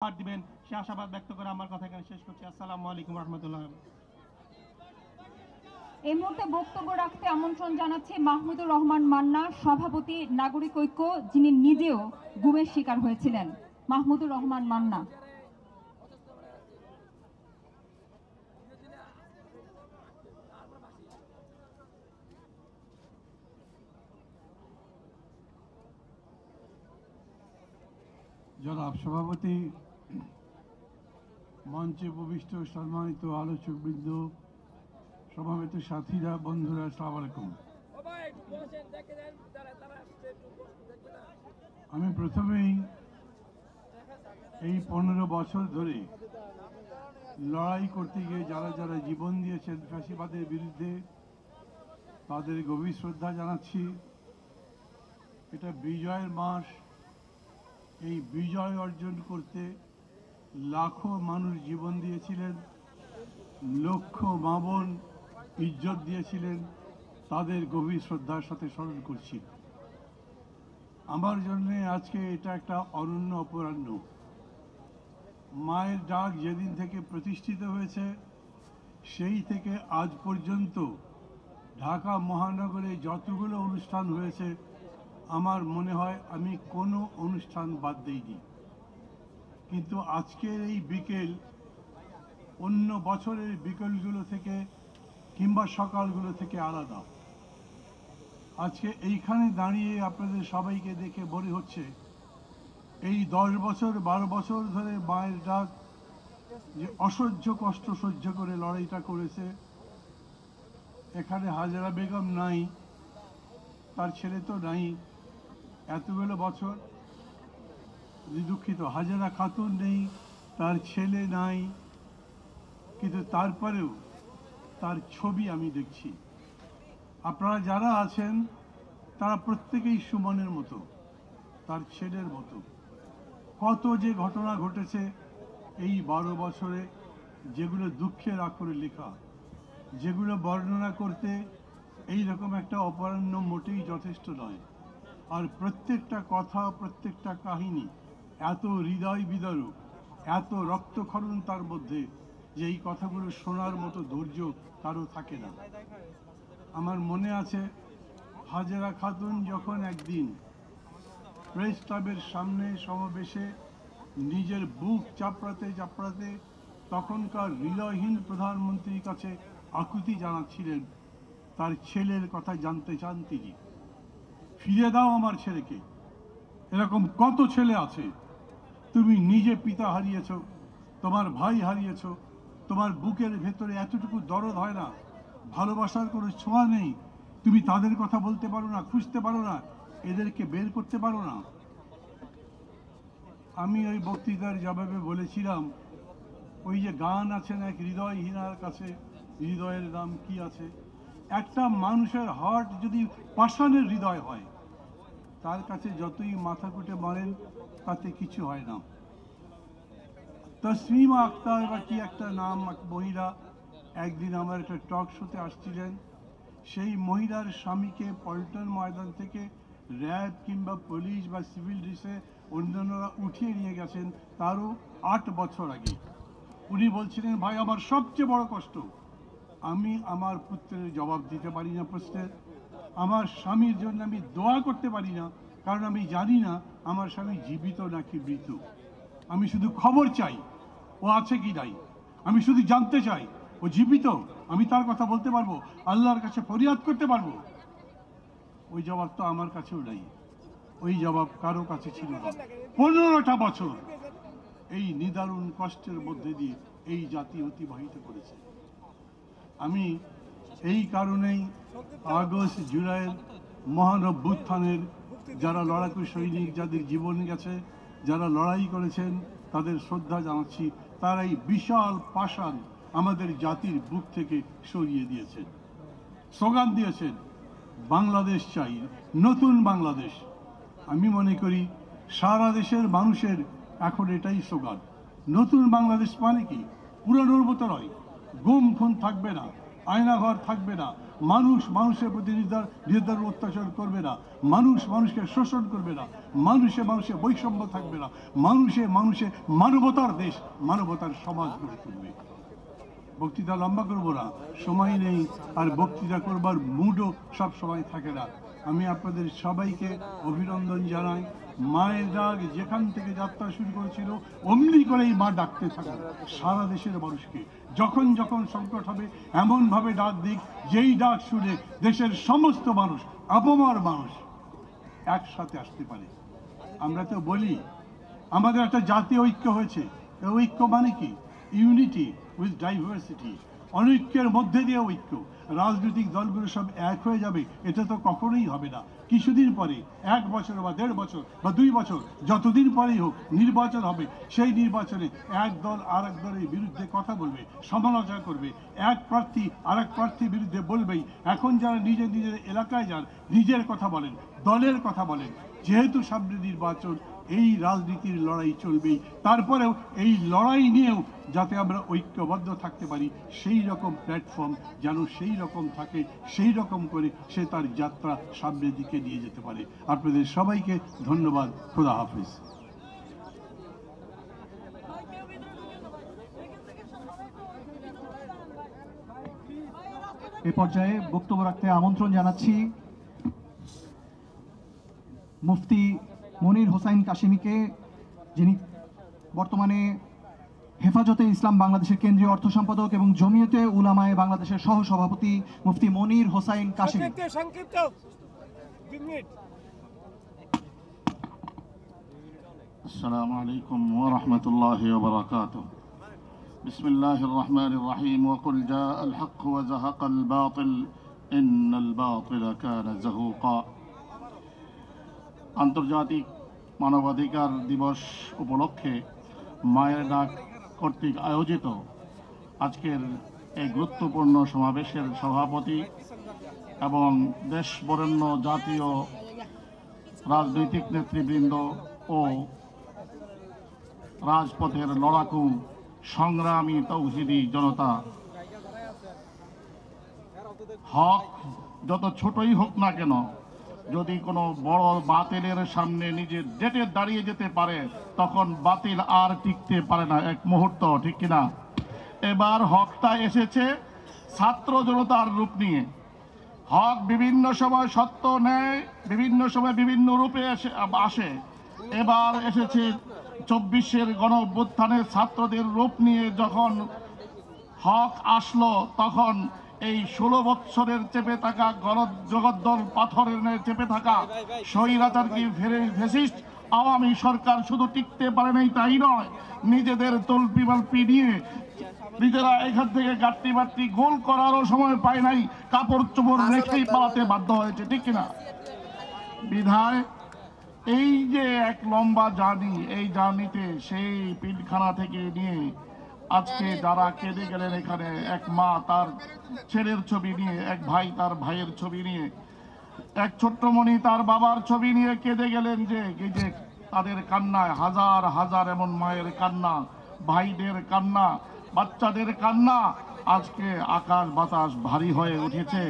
দিবেন সে আশাবাদ ব্যক্ত করে আমার কথা এখানে শেষ করছি। আসসালামু আলাইকুম রহমতুল্লাহ। এই মুহূর্তে বক্তব্য রাখতে আমন্ত্রণ জানাচ্ছি মাহমুদুর রহমান মান্না, সভাপতি নাগরিক ঐক্য, যিনি নিজেও গুমের শিকার হয়েছিলেন। মাহমুদুর রহমান মান্না। জনাব সভাপতি, মঞ্চে উপবিষ্ট সম্মানিত আলোচকবৃন্দ, সমাবেত সাথীরা, বন্ধুরা, আসসালামু আলাইকুম। আমি প্রথমেই এই 15 বছর ধরে লড়াই করতে গিয়ে যারা যারা জীবন দিয়েছেন ফ্যাসিবাদের বিরুদ্ধে, তাদের গভীর শ্রদ্ধা জানাচ্ছি। এটা বিজয়ের মাস। এই বিজয় অর্জন করতে লাখো মানুষ জীবন দিয়েছিলেন, লক্ষ মা বোন ইজ্জত দিয়েছিলেন, তাদের গভীর শ্রদ্ধার সাথে স্মরণ করছি। আমার জন্য আজকে এটা একটা অনন্য অপরাহ্ন। মায়ের ডাক যেদিন থেকে প্রতিষ্ঠিত হয়েছে সেই থেকে আজ পর্যন্ত ঢাকা মহানগরে যতগুলো অনুষ্ঠান হয়েছে, আমার মনে হয় আমি কোনো অনুষ্ঠান বাদ দিইনি। কিন্তু আজকের এই বিকেল অন্য বছরের বিকেলগুলো থেকে কিংবা সকালগুলো থেকে আলাদা। আজকে এইখানে দাঁড়িয়ে আপনাদের সবাইকে দেখে মনে হচ্ছে এই 10 বছর 12 বছর ধরে মায়ের ডাক যে অসহ্য কষ্ট সহ্য করে লড়াইটা করেছে। এখানে হাজেরা বেগম নাই, তার ছেলে তো নাই এতগুলো বছর, দুঃখিত, হাজেরা খাতুন নেই, তার ছেলে নাই, কিন্তু তারপরেও তার ছবি আমি দেখছি। আপনারা যারা আছেন তারা প্রত্যেকেই সুমনের মতো, তার ছেলের মতো। কত যে ঘটনা ঘটেছে এই 12 বছরে, যেগুলো দুঃখের আক্ষরে লেখা, যেগুলো বর্ণনা করতে এই রকম একটা অপরাহ্ন মোটেই যথেষ্ট নয়। আর প্রত্যেকটা কথা, প্রত্যেকটা কাহিনী এত হৃদয় বিদারক, এত রক্তক্ষরণ তার মধ্যে, যে এই কথাগুলো শোনার মতো ধৈর্য কারো থাকে না। আমার মনে আছে হাজেরা খাতুন যখন একদিন প্রেস ক্লাবের সামনে সমাবেশে নিজের বুক চাপড়াতে চাপড়াতে তখনকার হৃদয়হীন প্রধানমন্ত্রীর কাছে আকুতি জানাচ্ছিলেন, তার ছেলের কথা জানতে চান তিনি। ফিরে দাও আমার ছেলেকে। এরকম কত ছেলে আছে, তুমি নিজে পিতা হারিয়েছ, তোমার ভাই হারিয়েছ, তোমার বুকের ভেতরে এতটুকু দরদ হয় না, ভালোবাসার কোনো ছোঁয়া নেই, তুমি তাদের কথা বলতে পারো না, খুঁজতে পারো না, এদেরকে বের করতে পারো না। আমি ওই বক্তৃতার জবাবে বলেছিলাম, ওই যে গান আছে না, এক হৃদয়হীনার কাছে হৃদয়ের দাম কি আছে। একটা মানুষের হার্ট যদি পাষাণের হৃদয় হয়, তার কাছে যতই মাথা কুটে মারেন তাতে কিছু হয় না। তসলিমা আক্তার বা কি একটা নাম, এক মহিলা, একদিন আমার একটা টক শোতে আসছিলেন। সেই মহিলার স্বামীকে পল্টন ময়দান থেকে র্যাব কিংবা পুলিশ বা সিভিল ডিসে অন্যান্যরা উঠিয়ে নিয়ে গেছেন তারও 8 বছর আগে। উনি বলছিলেন, ভাই আমার সবচেয়ে বড় কষ্ট, আমি আমার পুত্রের জবাব দিতে পারি না প্রশ্নের, আমার স্বামীর জন্য আমি দোয়া করতে পারি না, কারণ আমি জানি না আমার স্বামী জীবিত নাকি মৃত। আমি শুধু খবর চাই ও আছে কি নাই, আমি শুধু জানতে চাই ও জীবিত, আমি তার কথা বলতে পারবো, আল্লাহর কাছে ফরিয়াদ করতে পারবো। ওই জবাব তো আমার কাছেও নাই, ওই জবাব কারো কাছে ছিল না। 15টা বছর এই নিদারুণ কষ্টের মধ্যে দিয়ে এই জাতি অতিবাহিত করেছে। আমি এই কারণেই আগস্ট জুলাইয়ের মহান অভ্যুত্থানের যারা লড়াকু সৈনিক, যাদের জীবন গেছে, যারা লড়াই করেছেন, তাদের শ্রদ্ধা জানাচ্ছি। তারা এই বিশাল পাষাণ আমাদের জাতির বুক থেকে সরিয়ে দিয়েছেন, স্লোগান দিয়েছেন, বাংলাদেশ চাই, নতুন বাংলাদেশ। আমি মনে করি সারা দেশের মানুষের এখন এটাই স্লোগান। নতুন বাংলাদেশ মানে কি? পুরানোর মতো নয়, গুম খুন থাকবে না, আয়নাঘর থাকবে না, মানুষ মানুষের প্রতি নির্ধারণ অত্যাচার করবে না, মানুষ মানুষকে শোষণ করবে না, মানুষে মানুষে বৈষম্য থাকবে না, মানুষে মানুষে মানবতার দেশ, মানবতার সমাজ গড়ে তুলবে। বক্তৃতা লম্বা করবো না, সময় নেই, আর বক্তৃতা করবার মুডও সব সময় থাকে না। আমি আপনাদের সবাইকে অভিনন্দন জানাই। মায়ের ডাক যেখান থেকে যাত্রা শুরু করেছিল অমনি করেই মা ডাকতে থাকে সারা দেশের মানুষকে। যখন যখন সংকট হবে এমনভাবে ডাক দিক, যেই ডাক শুনে দেশের সমস্ত মানুষ, আপমার মানুষ একসাথে আসতে পারে। আমরা তো বলি আমাদের একটা জাতীয় ঐক্য হয়েছে। ঐক্য মানে কি? Unity with diversity. অনৈক্যের মধ্যে দিয়ে ঐক্য। রাজনৈতিক দলগুলো সব এক হয়ে যাবে এটা তো কখনোই হবে না। কিছুদিন পরে, 1 বছর বা 1.5 বছর বা 2 বছর, যতদিন পরেই হোক নির্বাচন হবে। সেই নির্বাচনে এক দল আর এক দলের বিরুদ্ধে কথা বলবে, সমালোচনা করবে। এক প্রার্থী আর এক প্রার্থীর বিরুদ্ধে বলবেই। এখন যারা নিজের নিজের এলাকায় যান, নিজের কথা বলেন, দলের কথা বলেন। যেহেতু সামনে নির্বাচন, এই রাজনীতির লড়াই চলবেই। তারপরেও এই লড়াই নিয়েও যাতে আমরা ঐক্যবদ্ধ থাকতে পারি, সেই রকম প্ল্যাটফর্ম যেন সেই রকম থাকে, সেই রকম করে সে তার যাত্রা সামনের দিকে নিয়ে যেতে পারে। আপনাদের সবাইকে ধন্যবাদ। খোদা হাফিজ। এ পর্যায়ে বক্তব্য রাখতে আমন্ত্রণ জানাচ্ছি মুফতি মনির হোসাইন কাশিমিকে, যিনি বর্তমানে হেফাজতে ইসলাম বাংলাদেশের কেন্দ্রীয় অর্থ সম্পাদক এবং জমিয়তে উলামায়ে বাংলাদেশের সহ সভাপতি মুফতি মনির হোসাইন কাশিমি। السلام عليكم ورحمة الله وبركاته. بسم الله الرحمن الرحيم. وقل جاء الحق وزهق الباطل إن الباطل كان زهوقا. আন্তর্জাতিক মানবাধিকার দিবস উপলক্ষে মায়ের ডাক কর্তৃক আয়োজিত আজকের এই গুরুত্বপূর্ণ সমাবেশের সভাপতি এবং দেশ বরেণ্য জাতীয় রাজনৈতিক নেতৃবৃন্দ ও রাজপথের লড়াকু সংগ্রামী তৌহিদি জনতা, হক যত ছোটই হোক না কেন, যদি কোনো বড় বাতিলের সামনে নিজে ডেটে দাঁড়িয়ে যেতে পারে, তখন বাতিল আর টিকতে পারে না এক মুহূর্ত, ঠিক কিনা? এবার হকটা এসেছে ছাত্র জনতার রূপ নিয়ে। হক বিভিন্ন সময় সত্য নেয়, বিভিন্ন সময় বিভিন্ন রূপে আসে। এবার এসেছে 24-এর গণ অভ্যুত্থানের ছাত্রদের রূপ নিয়ে। যখন হক আসলো, তখন এই 16 বৎসরের চেপে থাকা জগদ্দল পাথরের চেপে থাকা স্বৈরাচারী ফ্যাসিস্ট আওয়ামী সরকার শুধু টিকতে পারে নাই তাই নয়, নিজেদের তল্পি বাল্পি নিয়ে নিজেরা এখান থেকে গাট্টি বাট্টি গোল করারও সময় পায় নাই, কাপড় চোপড় রেখেই পালাতে বাধ্য হয়েছে, ঠিক কিনা? বিধায় এই যে এক লম্বা জার্নি, এই জার্নিতে সেই পিলখানা থেকে নিয়ে আজকে যারা কেঁদে গেলেন, এখানে এক মা তার ছেলের ছবি নিয়ে, এক ভাই তার ভাইয়ের ছবি নিয়ে, এক ছোট্টমণি তার বাবার ছবি নিয়ে কেঁদে গেলেন। যে এই যে তাদের কান্নায় হাজার হাজার এমন মায়ের কান্না, ভাইদের কান্না, বাচ্চাদের কান্না, আজকে আকাশ বাতাস ভারী হয়ে উঠেছে।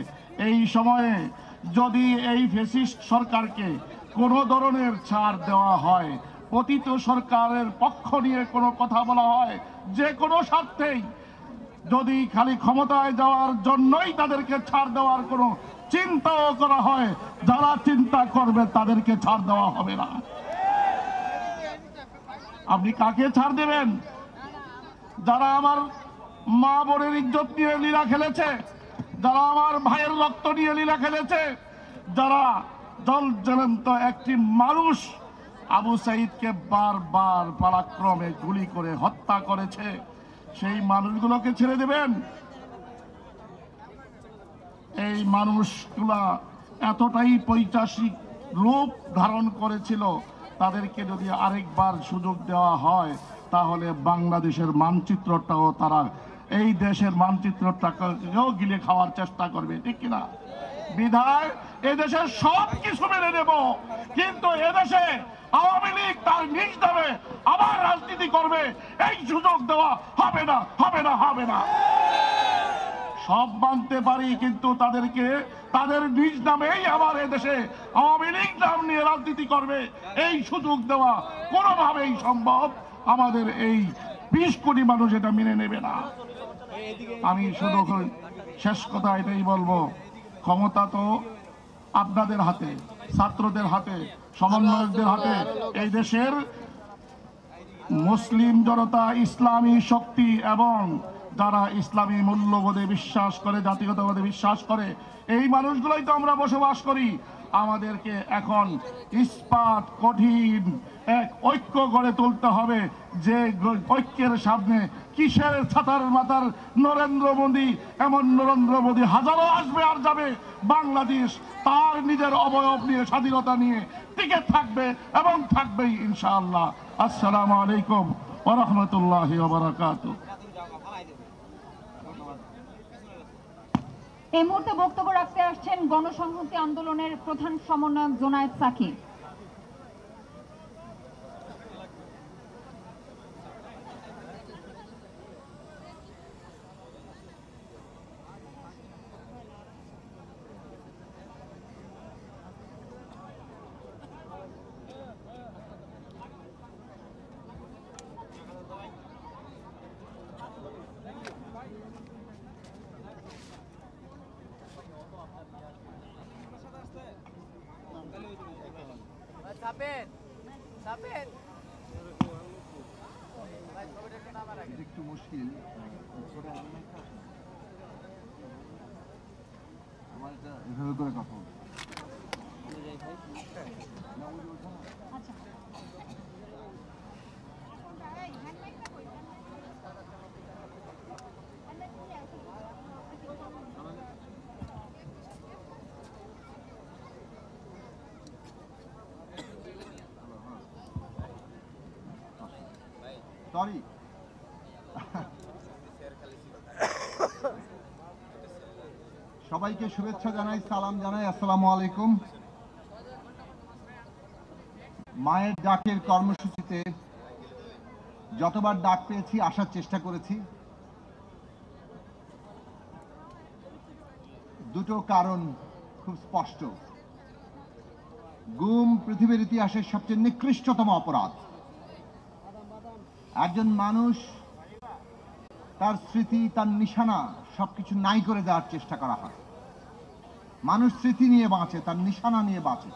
এই সময়ে যদি এই ফ্যাসিস্ট সরকারকে কোনো ধরনের ছাড় দেওয়া হয়, পতিত সরকারের পক্ষ নিয়ে কোনো কথা বলা হয়, যে কোনো স্বার্থেই, যদি খালি ক্ষমতায় যাওয়ার জন্যই তাদেরকে ছাড় দেওয়ার কোনো চিন্তাও করা হয়, যারা চিন্তা করবে তাদেরকে ছাড় দেওয়া হবে না। আপনি কাকে ছাড় দেবেন? যারা আমার মা বোনের ইজ্জত নিয়ে লীলা খেলেছে, যারা আমার ভাইয়ের রক্ত নিয়ে লীলা খেলেছে, যারা জল জ্বলন্ত একটি মানুষ আবু সাইদকে বারবার পরাক্রমে গুলি করে হত্যা করেছে, সেই মানুষগুলোকে ছেড়ে দেবেন? এই মানুষগুলা এতটাই পৈশাচিক রূপ ধারণ করেছিল, তাদেরকে যদি আরেকবার সুযোগ দেওয়া হয়, তাহলে বাংলাদেশের মানচিত্রটাও তারা, এই দেশের মানচিত্রটাকেও গিলে খাওয়ার চেষ্টা করবে, ঠিক কিনা? বিধায় এদেশের সব কিছু মেনে নেব, কিন্তু এদেশে আওয়ামী লীগ তার নিজ দামে আবার রাজনীতি করবে, এই সুযোগ দেওয়া হবে না, হবে না, হবে না। সব মানতে পারি, কিন্তু তাদেরকে তাদের নিজ নামেই আমার দেশে আওয়ামী লীগ নাম নিয়ে রাজনীতি করবে এই সুযোগ দেওয়া কোনোভাবেই সম্ভব আমাদের এই 20 কোটি মানুষ এটা মেনে নেবে না। আমি শুধু শেষ কথা এটাই বলবো, ক্ষমতা তো আপনাদের হাতে, ছাত্রদের হাতে, সমন্বয়কদের হাতে। এই দেশের মুসলিম জনতা, ইসলামী শক্তি এবং যারা ইসলামী মূল্যবোধে বিশ্বাস করে, জাতিগতভাবে বিশ্বাস করে, এই মানুষগুলোই তো আমরা বসবাস করি। আমাদেরকে এখন ইস্পাত কঠিন এক ঐক্য গড়ে তুলতে হবে, যে ঐক্যের সামনে কিসের ছাতার মাতার নরেন্দ্র মোদী, এমন নরেন্দ্র মোদী হাজারো আসবে আর যাবে, বাংলাদেশ তার নিজের অবয়ব নিয়ে, স্বাধীনতা নিয়ে টিকে থাকবে এবং থাকবেই ইনশাআল্লাহ। আসসালামু আলাইকুম ওয়া রাহমাতুল্লাহি ওয়া বারাকাতুহু। এই মুহূর্তে বক্তব্য রাখতে আসছেন গণসংহতি আন্দোলনের প্রধান সমন্বয়ক জোনায়েদ সাকি। একটু মুশকিল আমার এটা এভাবে করে কথা বলতে। সরি, সবাইকে শুভেচ্ছা জানাই, সালাম জানাই, আসসালামু আলাইকুম। মায়ের ডাকের কর্মসূচিতে যতবার ডাক পেয়েছি আসার চেষ্টা করেছি। দুটো কারণ খুব স্পষ্ট। গুম পৃথিবীর ইতিহাসের সবচেয়ে নিকৃষ্টতম অপরাধ। একজন মানুষ তার স্মৃতি, তার নিশানা সবকিছু নাই করে দেওয়ার চেষ্টা করা হয়। মানুষ স্মৃতি নিয়ে বাঁচে, তার নিশানা নিয়ে বাঁচে।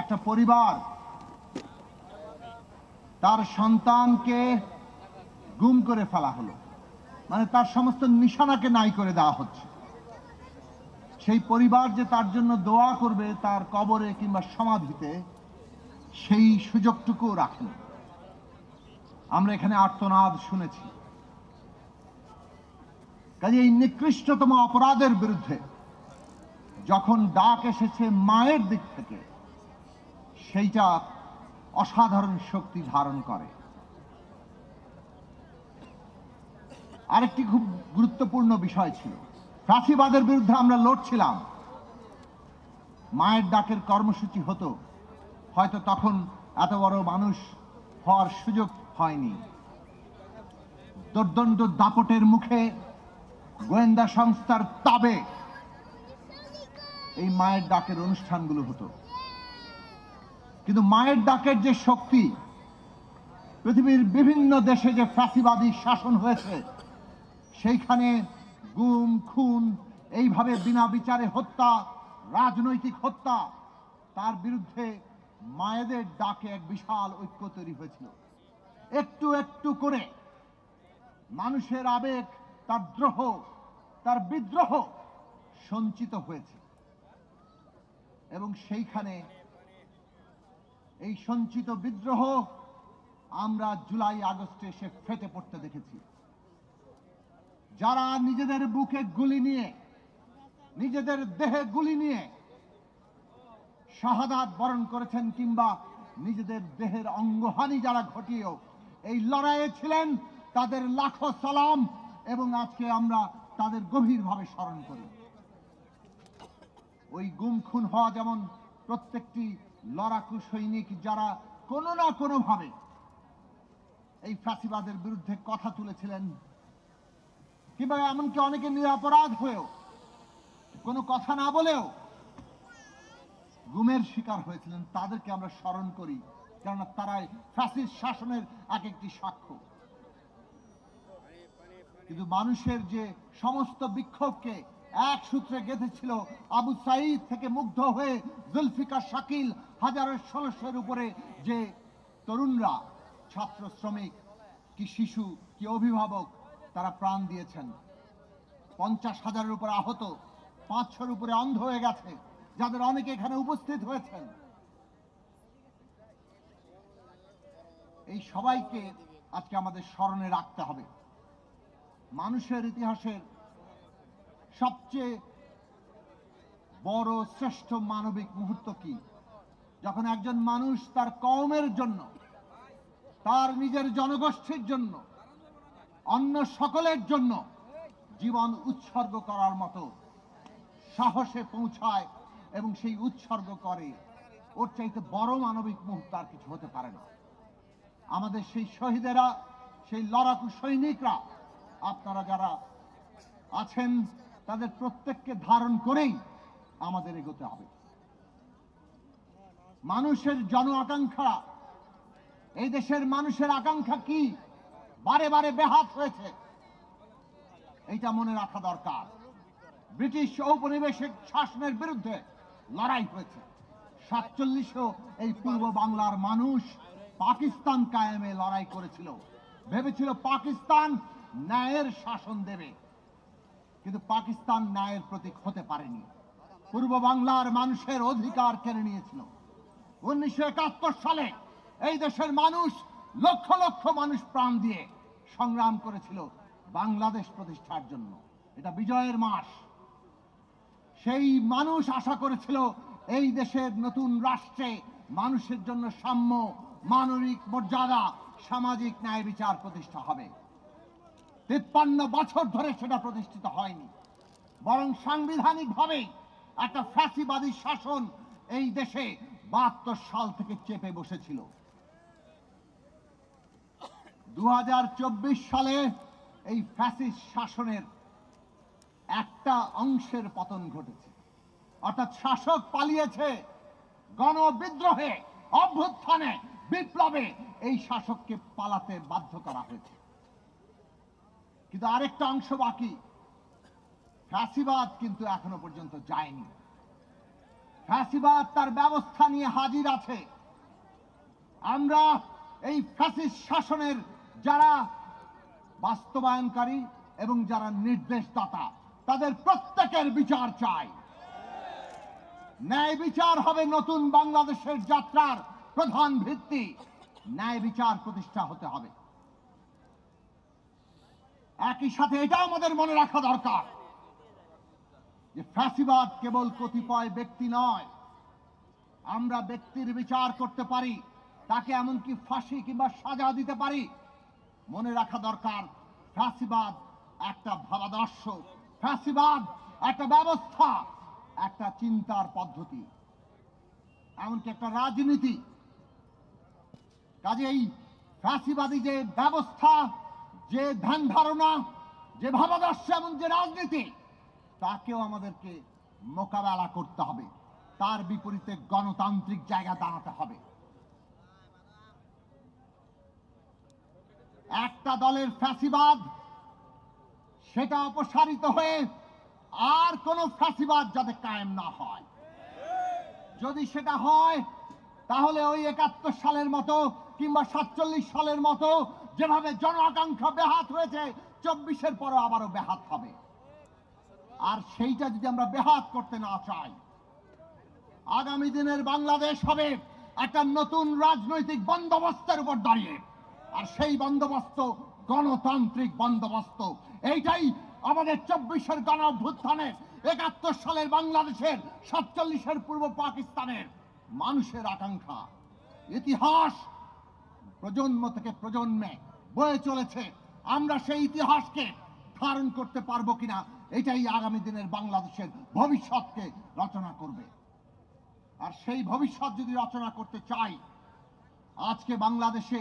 একটা পরিবার তার সন্তানকে গুম করে ফেলা হলো, মানে তার সমস্ত নিশানাকে নাই করে দেওয়া হচ্ছে। সেই পরিবার যে তার জন্য দোয়া করবে তার কবরে কিংবা সমাধিতে, সেই সুযোগটুকু রাখেনি। আমরা এখানে আর্তনাদ শুনেছি। কাজে এই নিকৃষ্টতম অপরাধের বিরুদ্ধে যখন ডাক এসেছে মায়ের দিক থেকে, সেইটা অসাধারণ শক্তি ধারণ করে। আরেকটি খুব গুরুত্বপূর্ণ বিষয় ছিল, ফ্যাসিবাদের বিরুদ্ধে আমরা লড়ছিলাম। মায়ের ডাকের কর্মসূচি হতো, হয়তো তখন এত বড় মানুষ হওয়ার সুযোগ হয়নি। দুর্দণ্ড দাপটের মুখে গোয়েন্দা সংস্থার তাবে এই মায়ের ডাকের অনুষ্ঠানগুলো হতো। কিন্তু মায়ের ডাকের যে শক্তি, পৃথিবীর বিভিন্ন দেশে যে ফ্যাসিবাদী শাসন হয়েছে, সেইখানে গুম খুন, এইভাবে বিনা বিচারে হত্যা, রাজনৈতিক হত্যা, তার বিরুদ্ধে মায়েদের ডাকে এক বিশাল ঐক্য তৈরি হয়েছিল। একটু একটু করে মানুষের আবেগ, তার দ্রোহ, তার বিদ্রোহ সঞ্চিত হয়েছে এবং সেইখানে এই সঞ্চিত বিদ্রোহ আমরা জুলাই আগস্টে এসে ফেটে পড়তে দেখেছি। যারা নিজেদের বুকে গুলি নিয়ে, নিজেদের দেহে গুলি নিয়ে শাহাদাত বরণ করেছেন, কিংবা নিজেদের দেহের অঙ্গহানি যারা ঘটিয়েও এই লড়াইয়ে ছিলেন, তাদের লাখো সালাম এবং আজকে আমরা তাদের গভীরভাবে স্মরণ করি। ওই গুম খুন হওয়া যেমন প্রত্যেকটি লড়াকু সৈনিক যারা কোনো না কোনো ভাবে এই ফ্যাসিবাদের বিরুদ্ধে কথা তুলেছিলেন, কিংবা এমনকি অনেকে নিরপরাধ হয়েও কোনো কথা না বলেও গুমের শিকার হয়েছিলেন, তাদেরকে আমরা স্মরণ করি, কেননা তারাই ফ্যাসিস্ট শাসনের এক একটি সাক্ষ্য। কিন্তু মানুষের যে সমস্ত বিক্ষোভকে এক সূত্রে গেঁথেছিল আবু সাঈদ থেকে মুগ্ধ হয়ে জুলফিকার শাকিল, হাজারের ১৬০০-এর উপরে যে তরুণরা, ছাত্র, শ্রমিক, কি শিশু, কি অভিভাবক, তারা প্রাণ দিয়েছেন। ৫০,০০০-এর উপরে আহত, ৫০০-এর উপরে অন্ধ হয়ে গেছে, যাদের অনেকে এখানে উপস্থিত হয়েছেন। এই সবাইকে আজকে আমাদের স্মরণে রাখতে হবে। মানুষের ইতিহাসের সবচেয়ে বড় শ্রেষ্ঠ মানবিক মুহূর্ত কি? যখন একজন মানুষ তার কওমের জন্য, তার নিজের জনগোষ্ঠীর জন্য, অন্য সকলের জন্য জীবন উৎসর্গ করার মতো সাহসে পৌঁছায় এবং সেই উৎসর্গ করে। ওর চাইতে বড় মানবিক মুহূর্ত আর কিছু হতে পারে না। আমাদের সেই শহীদেরা, সেই লড়াকু সৈনিকরা, আপনারা যারা আছেন, তাদের প্রত্যেককে ধারণ করেই আমাদের এগোতে হবে। মানুষের জন আকাঙ্ক্ষা, এই দেশের মানুষের আকাঙ্ক্ষা কি? বারে বারে ব্যাহত হয়েছে, এইটা মনে রাখা দরকার। ব্রিটিশ ঔপনিবেশিক শাসনের বিরুদ্ধে লড়াই হয়েছে। ৪৭-এও এই পূর্ব বাংলার মানুষ পাকিস্তান কায়েমে লড়াই করেছিল, ভেবেছিল পাকিস্তান ন্যায়ের শাসন দেবে, কিন্তু পাকিস্তান ন্যায়ের প্রতীক হতে পারেনি। পূর্ব বাংলার মানুষের অধিকার কেড়ে নিয়েছিল। ১৯৭১ সালে এই দেশের মানুষ, লক্ষ লক্ষ মানুষ প্রাণ দিয়ে সংগ্রাম করেছিল বাংলাদেশ প্রতিষ্ঠার জন্য। এটা বিজয়ের মাস। সেই মানুষ আশা করেছিল এই দেশের নতুন রাষ্ট্রে মানুষের জন্য সাম্য, মানবিক মর্যাদা, সামাজিক ন্যায় বিচার প্রতিষ্ঠা হবে। ৫৩ বছর ধরে সেটা প্রতিষ্ঠিত হয়নি, বরং সাংবিধানিকভাবে একটা ফ্যাসিবাদী শাসন এই দেশে ৭২ সাল থেকে চেপে বসেছিল। ২০২৪ সালে এই ফ্যাসিস্ট শাসনের একটা অংশের পতন ঘটেছে, অর্থাৎ শাসক পালিয়েছে। গণবিদ্রোহে, অভ্যুত্থানে, বিপ্লবে এই শাসককে পালাতে বাধ্য করা হয়েছে। কিন্তু আরেকটা অংশ বাকি। ফ্যাসিবাদ কিন্তু এখনো পর্যন্ত যায়নি। ফ্যাসিবাদ তার ব্যবস্থা নিয়ে হাজির আছে। আমরা এই ফ্যাসিস্ট শাসনের যারা বাস্তবায়নকারী এবং যারা নির্দেশদাতা, তাদের প্রত্যেকের বিচার চাই। ন্যায় বিচার হবে নতুন বাংলাদেশের যাত্রার প্রধান ভিত্তি। ন্যায় বিচার প্রতিষ্ঠা হতে হবে। একই সাথে এটা আমাদের মনে রাখা দরকার যে ফ্যাসিবাদ কেবল কতিপয় ব্যক্তি নয়। আমরা ব্যক্তির বিচার করতে পারি, তাকে এমনকি ফাঁসি কিংবা সাজা দিতে পারি। মনে রাখা দরকার, ফ্যাসিবাদ একটা ভাবাদর্শ, ফ্যাসিবাদ একটা ব্যবস্থা, একটা চিন্তার পদ্ধতি, এমনকি একটা রাজনীতি। কাজেই ফ্যাসিবাদী যে ব্যবস্থা, যে ধ্যান ধারণা, যে ভাবাদর্শ এবং যে রাজনীতি, তাকেও আমাদেরকে মোকাবেলা করতে হবে। তার বিপরীতে গণতান্ত্রিক জায়গা দাঁড়াতে হবে। একটা দলের ফ্যাসিবাদ, সেটা অপসারিত হয়ে আর কোন ফ্যাসিবাদ যাতে কায়েম না হয়। যদি সেটা হয়, তাহলে ওই ৭১ সালের মতো কিংবা ৪৭ সালের মতো যেভাবে জন আকাঙ্ক্ষা ব্যাহত হয়েছে, ২৪-এর পরও আবারও ব্যাহত হবে। আর সেইটা যদি আমরা ব্যাহত করতে না চাই, আগামী দিনের বাংলাদেশ হবে একটা নতুন রাজনৈতিক বন্দোবস্তের উপর দাঁড়িয়ে। আর সেই বন্দোবস্ত গণতান্ত্রিক বন্দোবস্ত। এইটাই আমাদের ২৪-এর গণ অভ্যুত্থানের, ৭১ সালের বাংলাদেশের, ৪৭-এর পূর্ব পাকিস্তানের মানুষের আকাঙ্ক্ষা। ইতিহাস প্রজন্ম থেকে প্রজন্মে বয়ে চলেছে। আমরা সেই ইতিহাসকে ধারণ করতে পারবো কিনা, এটাই আগামী দিনের বাংলাদেশের ভবিষ্যৎকে রচনা করবে। আর সেই ভবিষ্যৎ যদি রচনা করতে চাই, আজকে বাংলাদেশে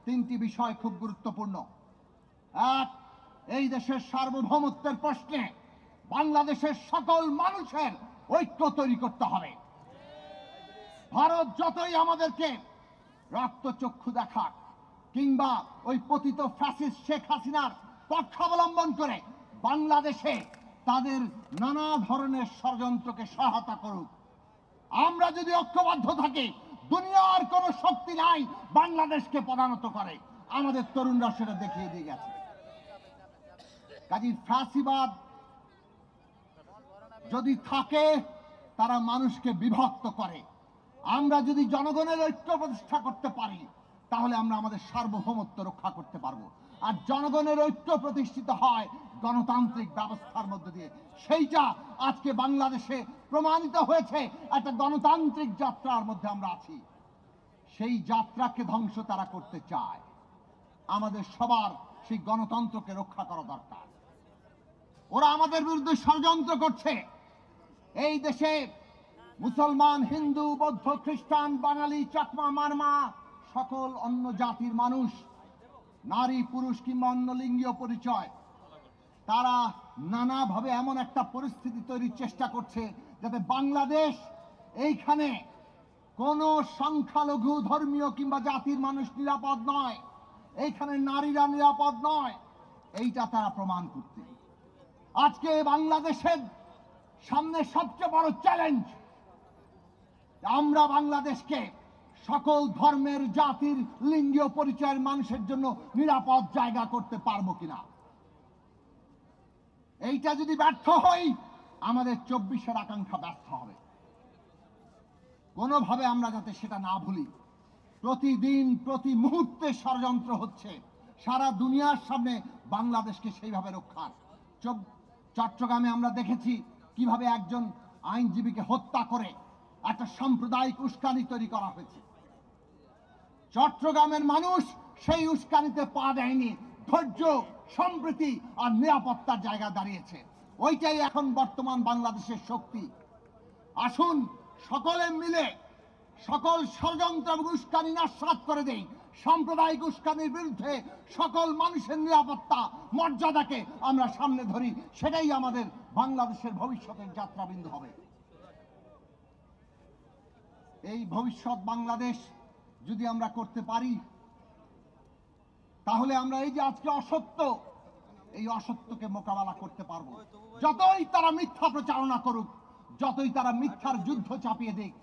৩টি বিষয় খুব গুরুত্বপূর্ণ। এক, এই দেশের সার্বভৌমত্বের প্রশ্নে বাংলাদেশের সকল মানুষের ঐক্য তৈরি করতে হবে। ভারত যতই আমাদেরকে রক্তচক্ষু দেখাক কিংবা ওই পতিত ফ্যাসিস্ট শেখ হাসিনার পক্ষাবলম্বন করে বাংলাদেশে তাদের নানা ধরনের ষড়যন্ত্রকে সহায়তা করুক, আমরা যদি ঐক্যবদ্ধ থাকি, দুনিয়ার কোনো শক্তি নাই বাংলাদেশকে পদানত করে। আমাদের তরুণরা সেটা দেখিয়ে দিয়ে গেছে। কাজী ফ্যাসিবাদ যদি থাকে তারা মানুষকে বিভক্ত করে। আমরা যদি জনগণের ঐক্য প্রতিষ্ঠা করতে পারি তাহলে আমরা আমাদের সার্বভৌমত্ব রক্ষা করতে পারবো। আর জনগণের ঐক্য প্রতিষ্ঠিত হয় গণতান্ত্রিক ব্যবস্থার মধ্যে দিয়ে। সেইটা আজকে বাংলাদেশে প্রমাণিত হয়েছে। একটা গণতান্ত্রিক যাত্রার মধ্যে আমরা আছি। সেই যাত্রাকে ধ্বংস তারা করতে চায়। আমাদের সবার সেই গণতন্ত্রকে রক্ষা করা দরকার। ওরা আমাদের বিরুদ্ধে ষড়যন্ত্র করছে। এই দেশে মুসলমান, হিন্দু, বৌদ্ধ, খ্রিস্টান, বাঙালি, চাকমা, মারমা, সকল অন্য জাতির মানুষ, নারী, পুরুষ কিংবা অন্য লিঙ্গীয় পরিচয়, তারা নানাভাবে এমন একটা পরিস্থিতি তৈরির চেষ্টা করছে যাতে বাংলাদেশ এইখানে কোনো সংখ্যালঘু ধর্মীয় কিংবা জাতির মানুষ নিরাপদ নয়, এইখানে নারীরা নিরাপদ নয়, এইটা তারা প্রমাণ করতে। আজকে বাংলাদেশের সামনে সবচেয়ে বড় চ্যালেঞ্জ, আমরা বাংলাদেশকে সকল ধর্মের, জাতির, লিঙ্গীয় পরিচয়ের মানুষের জন্য নিরাপদ জায়গা করতে পারবো কিনা। এইটা যদি ব্যর্থ হই, আমাদের 24-এর আকাঙ্ক্ষা ব্যর্থ হবে। কোনোভাবে আমরা যাতে সেটা না ভুলি। প্রতিদিন প্রতি মুহূর্তে ষড়যন্ত্র হচ্ছে সারা দুনিয়ার সামনে বাংলাদেশকে সেইভাবে রক্ষার। চট্টগ্রামে আমরা দেখেছি কিভাবে একজন আইনজীবীকে হত্যা করে একটা সাম্প্রদায়িক উস্কানি তৈরি করা হয়েছে। চট্টগ্রামের মানুষ সেই উস্কানিতে পা দেয়নি, ধৈর্য, সম্প্রীতি আর নিরাপত্তার জায়গা দাঁড়িয়েছে। ওইটাই এখন বর্তমান বাংলাদেশের শক্তি। আসুন সকলে মিলে সকল ষড়যন্ত্র এবং উস্কানি নাশাত করে দেই। সাম্প্রদায়িক উস্কানির বিরুদ্ধে সকল মানুষের নিরাপত্তা, মর্যাদাকে আমরা সামনে ধরি। সেটাই আমাদের বাংলাদেশের ভবিষ্যতের যাত্রাবিন্দু হবে। এই ভবিষ্যৎ বাংলাদেশ যদি আমরা করতে পারি তাহলে আমরা এই যে আজকে অসত্য, এই অসত্যকে মোকাবেলা করতে পারবো। যতই তারা মিথ্যা প্রচারণা করুক, যতই তারা মিথ্যার যুদ্ধ চাপিয়ে দিক,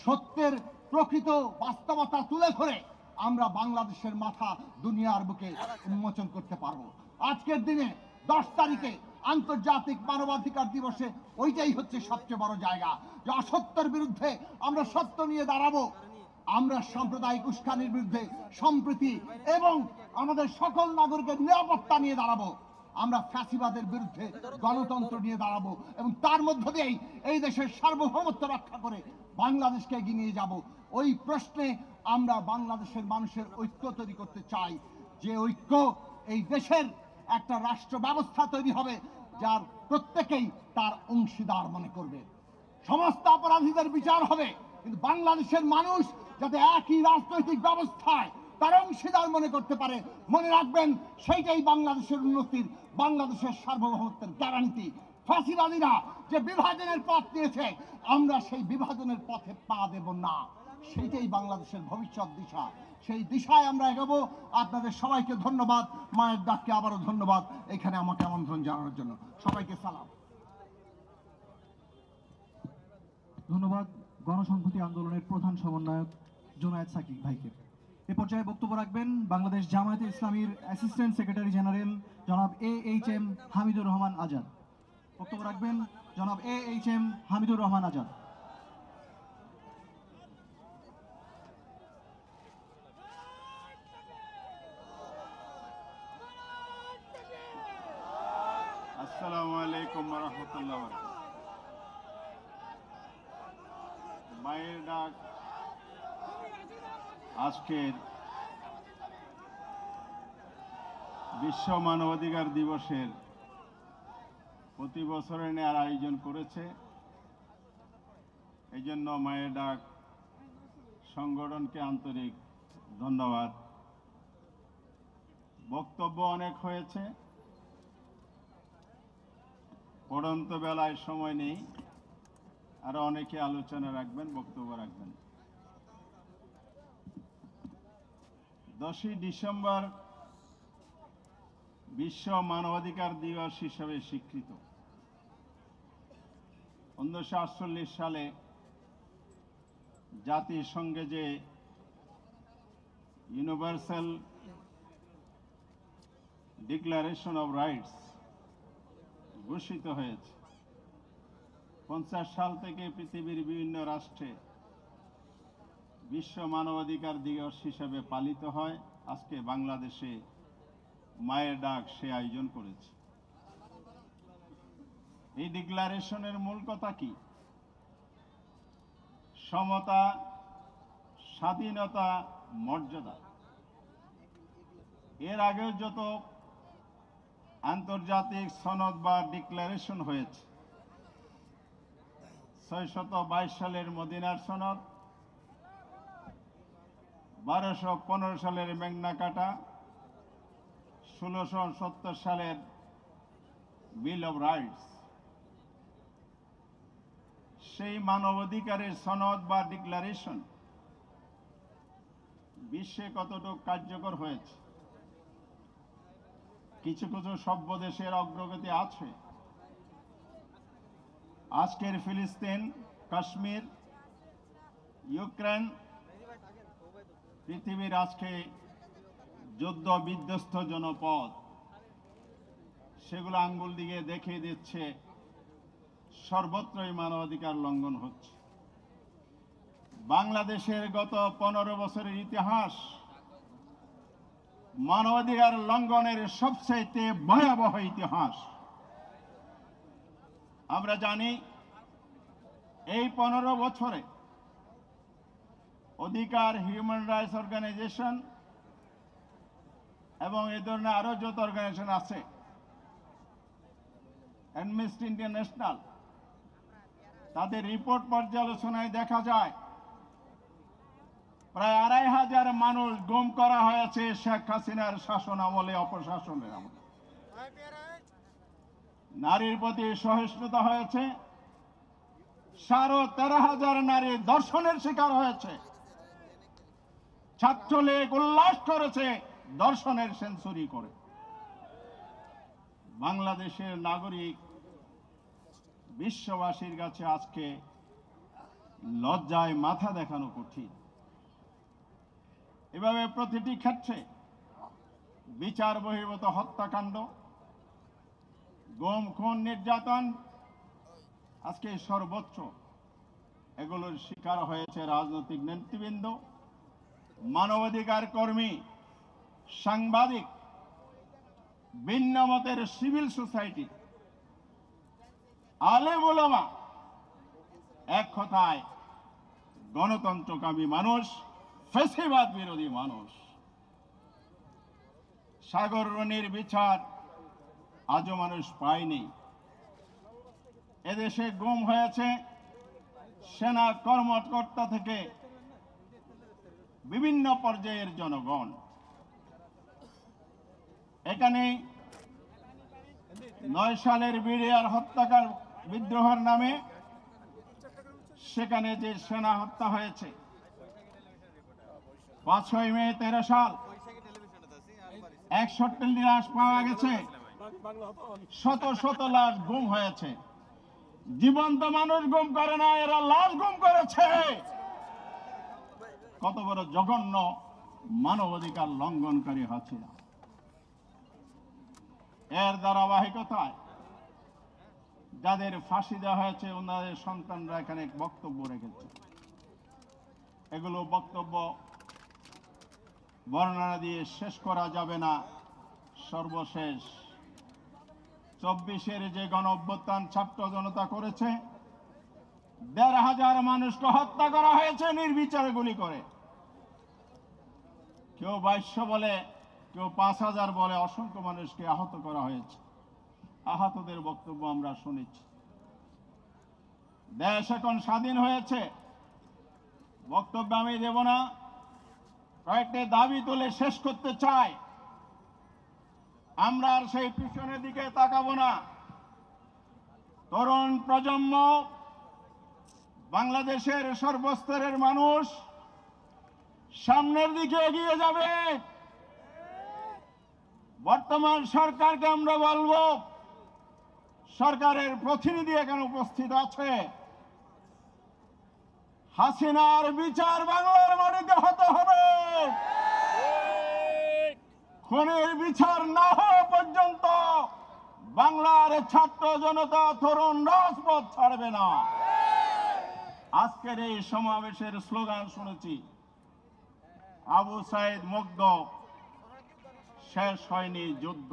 সত্যের প্রকৃত বাস্তবতা তুলে ধরে আমরা বাংলাদেশের মাথা দুনিয়ার বুকে উন্মোচন করতে পারবো। আজকের দিনে 10 তারিখে আন্তর্জাতিক মানবাধিকার দিবসে ওইটাই হচ্ছে সবচেয়ে বড় জায়গা যে অসত্যের বিরুদ্ধে আমরা সত্য নিয়ে দাঁড়াবো। আমরা সাম্প্রদায়িক উস্কানির বিরুদ্ধে সম্প্রীতি এবং আমাদের সকল নাগরিকের নিরাপত্তা নিয়ে দাঁড়াবো। আমরা ফ্যাসিবাদের বিরুদ্ধে গণতন্ত্র নিয়ে দাঁড়াবো এবং তার মধ্য দিয়েই এই দেশের সার্বভৌমত্ব রক্ষা করে বাংলাদেশকে এগিয়ে নিয়ে যাব। ওই প্রশ্নে আমরা বাংলাদেশের মানুষের ঐক্য তৈরি করতে চাই, যে ঐক্য এই দেশের একটা রাষ্ট্র ব্যবস্থা তৈরি হবে যার প্রত্যেকেই তার অংশীদার মনে করবে। সমস্ত অপরাধীদের বিচার হবে, কিন্তু বাংলাদেশের মানুষ যাতে একই রাজনৈতিক ব্যবস্থায় তার অংশীদার মনে করতে পারে। মনে রাখবেন, সেইটাই বাংলাদেশের উন্নতির, বাংলাদেশের সার্বভৌমত্বের গ্যারান্টি। ফাঁসিবাদীরা যে বিভাজনের পথ নিয়েছে, আমরা সেই বিভাজনের পথে পা দেব না। সেইটাই বাংলাদেশের ভবিষ্যৎ দিশা। সেই দিশায় আমরা এগোবো। আপনাদের সবাইকে ধন্যবাদ। মায়ের ডাককে আবারও ধন্যবাদ এখানে আমাকে আমন্ত্রণ জানানোর জন্য। সবাইকে সালাম। ধন্যবাদ গণসংহতি আন্দোলনের প্রধান সমন্বয়ক জোনায়েদ সাকিব ভাইকে। এ পর্যায়ে বক্তব্য রাখবেন বাংলাদেশ জামায়াতে ইসলামীর অ্যাসিস্ট্যান্ট সেক্রেটারি জেনারেল জনাব AHM হামিদুর রহমান আজাদ। বক্তব্য রাখবেন জনাব AHM হামিদুর রহমান আজাদ। আসসালামু আলাইকুম ওয়া রাহমাতুল্লাহি ওয়া বারাকাতুহু। মায়ের ডাক আজকের বিশ্ব মানবাধিকার দিবসের প্রতি বছরের নেয়ার আয়োজন করেছে। এই জন্য মায়ের ডাক সংগঠনকে আন্তরিক ধন্যবাদ। বক্তব্য অনেক হয়েছে, পড়ন্ত বেলায় সময় নেই, আরো অনেকে আলোচনা রাখবেন, বক্তব্য রাখবেন। 10ই ডিসেম্বর বিশ্ব মানবাধিকার দিবস হিসেবে স্বীকৃত। 1948 সালে জাতিসংঘে যে ইউনিভার্সাল ডিক্লারেশন অফ রাইটস ঘোষিত হয়েছে, 50 সাল থেকে পৃথিবীর বিভিন্ন রাষ্ট্রে বিশ্ব মানবাধিকার দিবস হিসেবে পালিত হয়। আজকে বাংলাদেশে মায়ের ডাক সে আয়োজন করেছে। এই ডিক্লারেশনের মূল কথা কি? সমতা, স্বাধীনতা, মর্যাদা। এর আগেও যত আন্তর্জাতিক সনদ বা ডিক্লারেশন হয়েছে, 622 সালের মদিনার সনদ, 1215 সালের মেঘনা কাটা, 1670 সালের বিল অব রাইটস, সেই মানবাধিকারের সনদ বা ডিক্লারেশন বিশ্বে কতটুকু কার্যকর হয়েছে? কিছু কিছু সভ্য দেশের অগ্রগতি আছে। আজকের ফিলিস্তিন, কাশ্মীর, ইউক্রেন, পৃথিবীর আজকে যুদ্ধ বিধ্বস্ত জনপদ, সেগুলো আঙ্গুল দিয়ে দেখিয়ে দিচ্ছে সর্বত্রই মানবাধিকার লঙ্ঘন হচ্ছে। বাংলাদেশের গত 15 বছরের ইতিহাস মানবাধিকার লঙ্ঘনের সবচেয়ে ভয়াবহ ইতিহাস। আমরা জানি এই 15 বছরে অধিকার, হিউম্যান রাইটস অর্গানাইজেশন এবং এই ধরনের আরো যত অর্গানাইজেশন আছে, অ্যামনেস্টি ইন্টারন্যাশনাল, তাদের রিপোর্ট পর্যালোচনায় দেখা যায় প্রায় 2500 মানুষ গুম করা হয়েছে শেখ হাসিনার শাসন আমলে, অপশাসনের আমলে। নারীর প্রতি সহিষ্ণুতা হয়েছে, 13,500 নারী ধর্ষণের শিকার হয়েছে। ছাত্রলীগ উল্লাস করেছে ধর্ষণের সেঞ্চুরি করে। বাংলাদেশের নাগরিক বিশ্ববাসীর কাছে আজকে লজ্জায় মাথা দেখানো কঠিন। এভাবে প্রতিটি ক্ষেত্রে বিচার বহির্ভূত হত্যাকাণ্ড, গুম, খুন, নির্যাতন আজকে সর্বোচ্চ, এগুলোর শিকার হয়েছে রাজনৈতিক নেতৃবৃন্দ, মানবাধিকার কর্মী, সাংবাদিক, ভিন্ন মতের সিভিল সোসাইটি, আলেম ওলামা, এক কথায় গণতন্ত্রকামী মানুষ, ফ্যাসিবাদ বিরোধী মানুষ। সাগর রনির বিচার আজও মানুষ পায়নি। এদেশে গুম হয়েছে সেনা কর্মকর্তা থেকে বিভিন্ন পর্যায়ের জনগণ। এখানে 9 সালের বিডিআর হত্যাকাণ্ড বিদ্রোহের নামে সেখানে যে সেনা হত্যা হয়েছে, 5ই মে 13 সাল 61 লাশ পাওয়া গেছে, শত শত লাশ গুম হয়েছে। জীবন্ত মানুষ গুম করে না, এরা লাশ গুম করেছে। কত বড় জঘন্য মানবাধিকার লঙ্ঘনকারী হাসিনা। এর ধারাবাহিকতায় যাদের ফাঁসি দেওয়া হয়েছে ওনাদের সন্তানরা এখানে বক্তব্য রেখেছে। এগুলো বক্তব্য বর্ণনা দিয়ে শেষ করা যাবে না। সর্বশেষ 24-এর যে গণ অভ্যুত্থান ছাত্র জনতা করেছে, 1,500 মানুষকে হত্যা করা হয়েছে নির্বিচারে গুলি করে। কেউ 2200 বলে, কেউ 5000 বলে, অসংখ্য মানুষকে আহত করা হয়েছে। আহতদের বক্তব্য আমরা শুনেছি। দেশ এখন স্বাধীন হয়েছে, বক্তব্য আমি দেব না, কয়েকটি দাবি তুলে শেষ করতে চাই। আমরা আর সেই পিছনের দিকে তাকাবো না। তরুণ প্রজন্ম, বাংলাদেশের সর্বস্তরের মানুষ সামনের দিকে এগিয়ে যাবে। বর্তমান সরকারকে আমরা বলবো, সরকারের প্রতিনিধি এখানে উপস্থিত আছে, হাসিনার বিচার বাংলার মাটিতে হতে হবে। খুনের বিচার না হওয়া পর্যন্ত বাংলার ছাত্র জনতা, তরুণ রাজপথ ছাড়বে না। আজকের এই সমাবেশের স্লোগান শুনেছি, আবু সাইদ মুগ্ধ, শেষ হয়নি যুদ্ধ।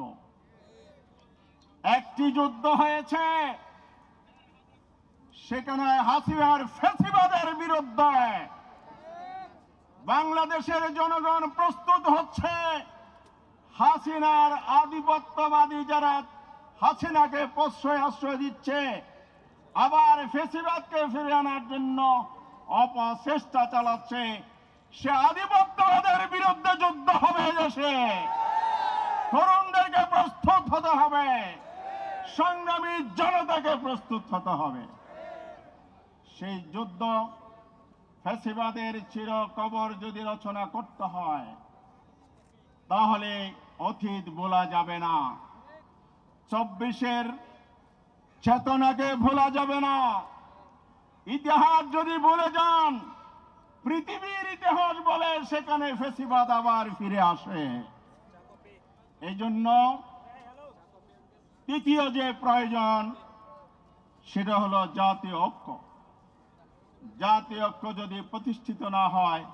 একটি যুদ্ধ হয়েছে, সেখানে হাসিনার ফ্যাসিবাদের বিরুদ্ধে বাংলাদেশের জনগণ প্রস্তুত হচ্ছে। হাসিনার আধিপত্যবাদী যারা হাসিনাকে আশ্রয় দিচ্ছে, আবার ফ্যাসিবাদকে ফিরিয়ে আনার জন্য অপচেষ্টা চালাচ্ছে, সে আধিপত্যবাদের বিরুদ্ধে যুদ্ধ হবে। দেশে তরুণদেরকে প্রস্তুত হতে হবে, সংগ্রামী জনতাকে প্রস্তুত হতে হবে। সেই যুদ্ধ, ফ্যাসিবাদের চির কবর যদি রচনা করতে হয়, তাহলে অতীত ভোলা যাবে না, 24-এর চেতনাকে ভোলা যাবে না। ইতিহাস যদি ভুলে যান, পৃথিবীর ইতিহাস বলে সেখানে ফ্যাসিবাদ আবার ফিরে আসে। এই জন্য তৃতীয় যে প্রয়োজন, সেটা হলো জাতীয় ঐক্য। জাতীয় ঐক্য যদি প্রতিষ্ঠিত না হয়,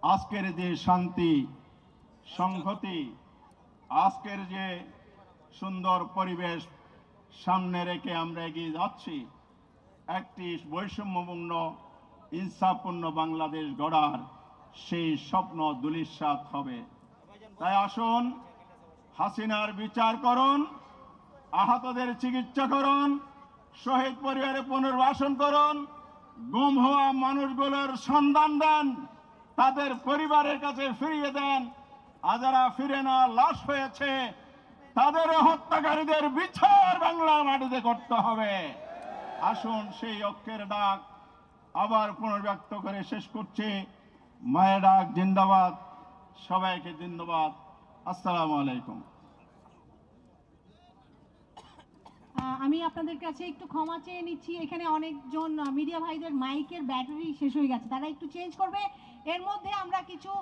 আজকের যে শান্তি সংহতি, আজকের যে সুন্দর পরিবেশ সামনে রেখে আমরা এগিয়ে যাচ্ছি, একটি বৈষম্যপূর্ণ ইনসাফপূর্ণ বাংলাদেশ গড়ার সেই স্বপ্ন ধূলিসাৎ হবে। তাই আসুন, হাসিনার বিচার করুন, আহতদের চিকিৎসা করুন, শহীদ পরিবারে পুনর্বাসন করুন, গুম হওয়া মানুষগুলোর সন্ধান দেন, তাদের পরিবারের কাছে ফিরিয়ে দেন। আর যারা ফিরে না লাশ হয়েছে, তাদের হত্যাকারীদের বিচার বাংলার মাটিতে করতে হবে। আসুন, সেই ঐক্যের ডাক আবার পুনর্ব্যক্ত করে শেষ করছি। মায়ের ডাক জিন্দাবাদ, সবাইকে জিন্দাবাদ। আসসালামু আলাইকুম। আমি আপনাদের কাছে একটু ক্ষমা চেয়ে নিচ্ছি, এখানে অনেকজন মিডিয়া ভাইদের মাইকের ব্যাটারি শেষ হয়ে গেছে, তারা একটু চেঞ্জ করবে। এর মধ্যে আমরা কিছু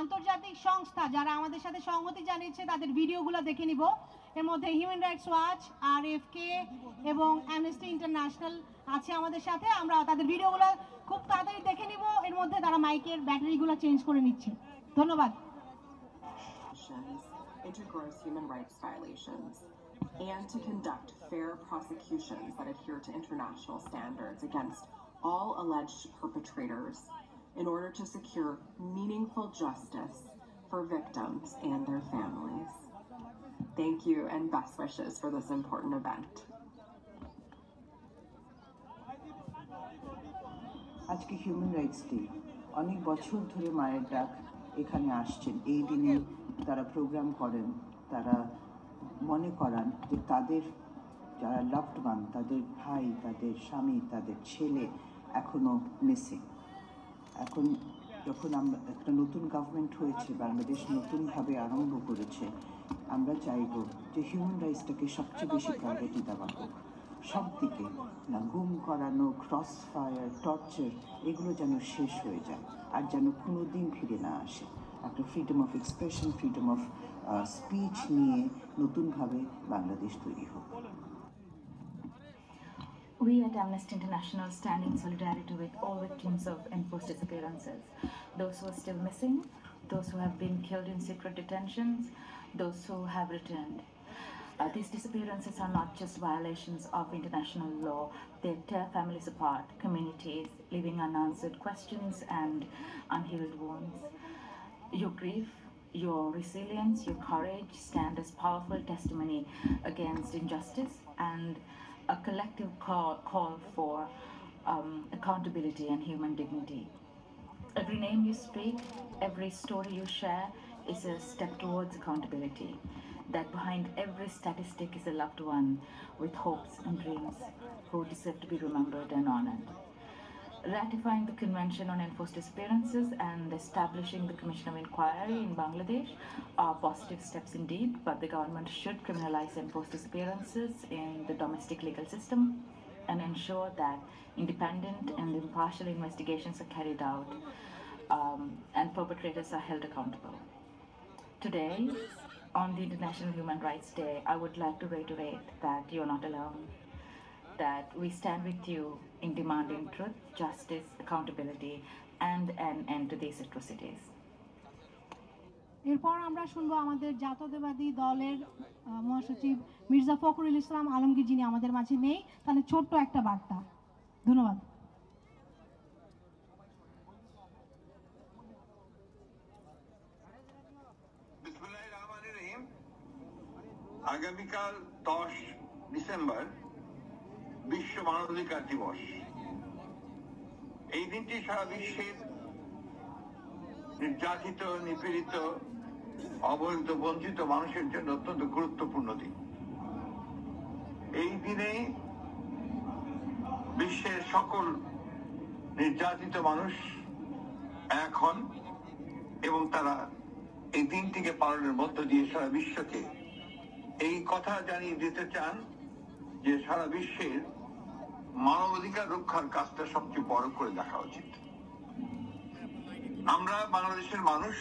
আন্তর্জাতিক সংস্থা যারা আমাদের সাথে সংহতি জানিয়েছে তাদের ভিডিওগুলো দেখে নিব। এর মধ্যে হিউম্যান রাইটস ওয়াচ, RFK এবং অ্যামনেস্টি ইন্টারন্যাশনাল আছে আমাদের সাথে। আমরা তাদের ভিডিওগুলো খুব তাড়াতাড়ি দেখে নিব, এর মধ্যে তারা মাইকের ব্যাটারিগুলো চেঞ্জ করে নিচ্ছে। ধন্যবাদ। Into gross human rights violations, and to conduct fair prosecutions that adhere to international standards against all alleged perpetrators in order to secure meaningful justice for victims and their families. Thank you and best wishes for this important event. আজকে human rights day. অনেক বছর ধরে মায়ের ডাক এখানে আসছেন। এই দিনে তারা প্রোগ্রাম করেন, তারা মনে করান যে তাদের যারা লাভড ওয়ান, তাদের ভাই, তাদের স্বামী, তাদের ছেলে এখনও মিসিং। এখন যখন আমরা একটা নতুন গভর্নমেন্ট হয়েছে, বাংলাদেশ নতুনভাবে আরম্ভ করেছে, আমরা চাইব যে হিউম্যান রাইটসটাকে সবচেয়ে বেশি প্রায়োরিটি দেওয়া হোক। সব দিকে না, গুম করানো, ক্রস ফায়ার, টর্চার, এগুলো যেন শেষ হয়ে যায় আর যেন কোনো দিন ফিরে না আসে। একটা freedom of expression, freedom of speech নিয়ে নতুনভাবে বাংলাদেশ তৈরি হোক। We at Amnesty International stand in solidarity with all victims of enforced disappearances, those who are still missing, those who have been killed in secret detentions, those who have returned. These disappearances are not just violations of international law, they tear families apart, communities leaving unanswered questions and unhealed wounds. Your grief, your resilience, your courage stand as powerful testimony against injustice and a collective call for accountability and human dignity. Every name you speak, every story you share is a step towards accountability. that behind every statistic is a loved one with hopes and dreams who deserve to be remembered and honored. Ratifying the Convention on Enforced Disappearances and establishing the Commission of Inquiry in Bangladesh are positive steps indeed, but the government should criminalize enforced disappearances in the domestic legal system and ensure that independent and impartial investigations are carried out and perpetrators are held accountable. Today, on the International Human Rights Day, I would like to reiterate that you are not alone, that we stand with you in demanding truth, justice, accountability, and an end to these atrocities. এরপর আমরা শুনবো আমাদের জাতীয়তাবাদী দলের মহাসচিব মির্জা ফখরুল ইসলাম আলমগীর, যিনি আমাদের মাঝে নেই, তাহলে ছোট্ট একটা বার্তা। ধন্যবাদ। আগামীকাল 10 ডিসেম্বর বিশ্ব মানবাধিকার দিবস। এই দিনটি সারা বিশ্বের নির্যাতিত, নিপীড়িত, অবহেলিত, বঞ্চিত মানুষের জন্য অত্যন্ত গুরুত্বপূর্ণ দিন। এই দিনে বিশ্বের সকল নির্যাতিত মানুষ এক হন এবং তারা এই দিনটিকে পালনের মধ্য দিয়ে সারা বিশ্বকে এই কথা জানিয়ে দিতে চান যে সারা বিশ্বের মানবাধিকার রক্ষার কাজটা সবচেয়ে বড় করে দেখা উচিত। আমরা বাংলাদেশের মানুষ,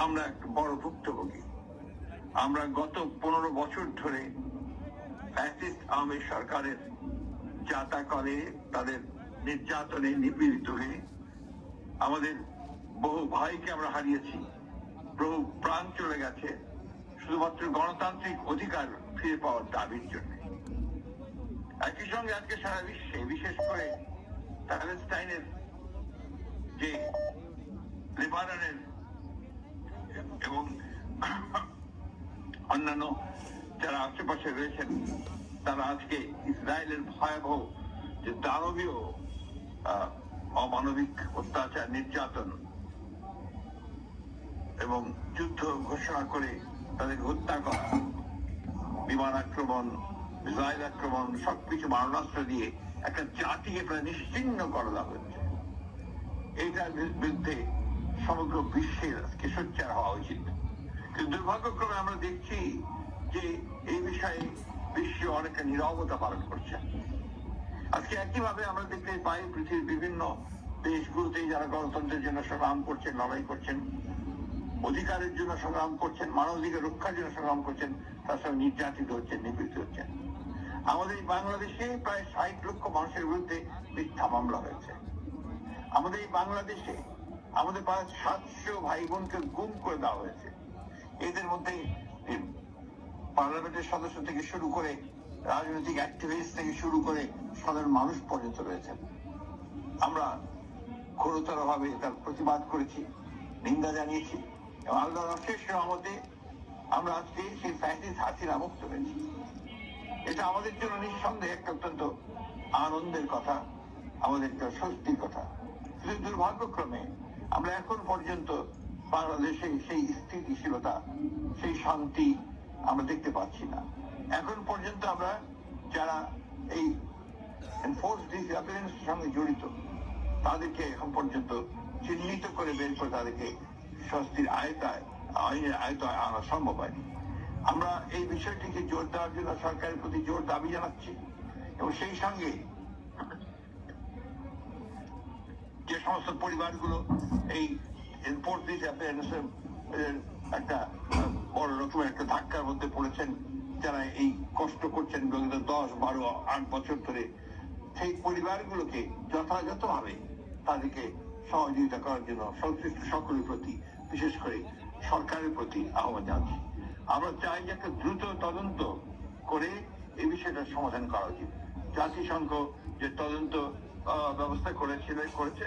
আমরা একটা বড় ভুক্তভোগী। আমরা গত 15 বছর ধরে ফ্যাসিস্ট আওয়ামী সরকারের যাতা করে তাদের নির্যাতনে নিপীড়িত হয়ে আমাদের বহু ভাইকে আমরা হারিয়েছি, বহু প্রাণ চলে গেছে শুধুমাত্র গণতান্ত্রিক অধিকার ফিরে পাওয়ার দাবির জন্য। একই সঙ্গে আজকে সারা বিশ্বে, বিশেষ করে প্যালেস্টাইনের, যে লেবাননের এবং অন্যান্য যারা আশেপাশে রয়েছেন, তারা আজকে ইসরায়েলের ভয়াবহ যে দানবীয় অমানবিক অত্যাচার, নির্যাতন এবং যুদ্ধ ঘোষণা করে তাদের হত্যা করা, বিমান আক্রমণ, মিসাইল আক্রমণ, সবকিছু মারণাস্ত্র দিয়ে একটা জাতিকে প্রায় নিশ্চিহ্ন করে দেওয়া হচ্ছে। এইটার বিরুদ্ধে সমগ্র বিশ্বের আজকে সোচ্চার হওয়া উচিত। কিন্তু দুর্ভাগ্যক্রমে আমরা দেখছি যে এই বিষয়ে বিশ্ব অনেকটা নীরবতা পালন করছে। আজকে একইভাবে আমরা দেখতে পাই পৃথিবীর বিভিন্ন দেশগুলোতে যারা গণতন্ত্রের জন্য সংগ্রাম করছেন, লড়াই করছেন, অধিকারের জন্য সংগ্রাম করছেন, মানবাধিকার রক্ষার জন্য সংগ্রাম করছেন, তার সঙ্গে নির্যাতিত হচ্ছেন, নিপীড়িত হচ্ছেন। আমাদের বাংলাদেশে প্রায় 60 লক্ষ মানুষের বিরুদ্ধে মিথ্যা মামলা হয়েছে। আমাদের এই বাংলাদেশে আমাদের প্রায় 700 ভাই বোনকে গুম করে দেওয়া হয়েছে। এদের মধ্যে পার্লামেন্টের সদস্য থেকে শুরু করে রাজনৈতিক অ্যাক্টিভিস্ট থেকে শুরু করে সাধারণ মানুষ পর্যন্ত রয়েছেন। আমরা ঘোরতর ভাবে তার প্রতিবাদ করেছি, নিন্দা জানিয়েছি এবং আল্লাহর অশেষ রহমতে আমরা আজকে সেই ফ্যাসিস্ট হাসিনা মুক্ত হয়েছি। এটা আমাদের জন্য নিঃসন্দেহে একটা অত্যন্ত আনন্দের কথা, আমাদের একটা স্বস্তির কথা। কিন্তু দুর্ভাগ্যক্রমে আমরা এখন পর্যন্ত বাংলাদেশে সেই স্থিতিশীলতা, সেই শান্তি আমরা দেখতে পাচ্ছি না। এখন পর্যন্ত আমরা যারা এই এনফোর্সড ডিসঅ্যাপিয়ারেন্সের সঙ্গে জড়িত তাদেরকে এখন পর্যন্ত চিহ্নিত করে বের করে তাদেরকে স্বস্তির আয়তায়, আইনের আয়তায় আনা সম্ভব হয়নি। আমরা এই বিষয়টিকে জোর দেওয়ার জন্য সরকারের প্রতি জোর দাবি জানাচ্ছি এবং সেই সঙ্গে যে সমস্ত পরিবারগুলো এই এনফোর্সড ডিসঅ্যাপিয়ারেন্সের একটা বড় রকমের একটা ধাক্কার মধ্যে পড়েছেন, যারা এই কষ্ট করছেন বিগত 10, 12, 8 বছর ধরে, সেই পরিবারগুলোকে যথাযথভাবে তাদেরকে সহযোগিতা করার জন্য সংশ্লিষ্ট সকলের প্রতি, বিশেষ করে সরকারের প্রতি আহ্বান জানাচ্ছি। আমরা চাই যে একটা দ্রুত তদন্ত করে এই বিষয়টার সমাধান করা উচিত। জাতিসংঘ যে তদন্ত ব্যবস্থা করেছে,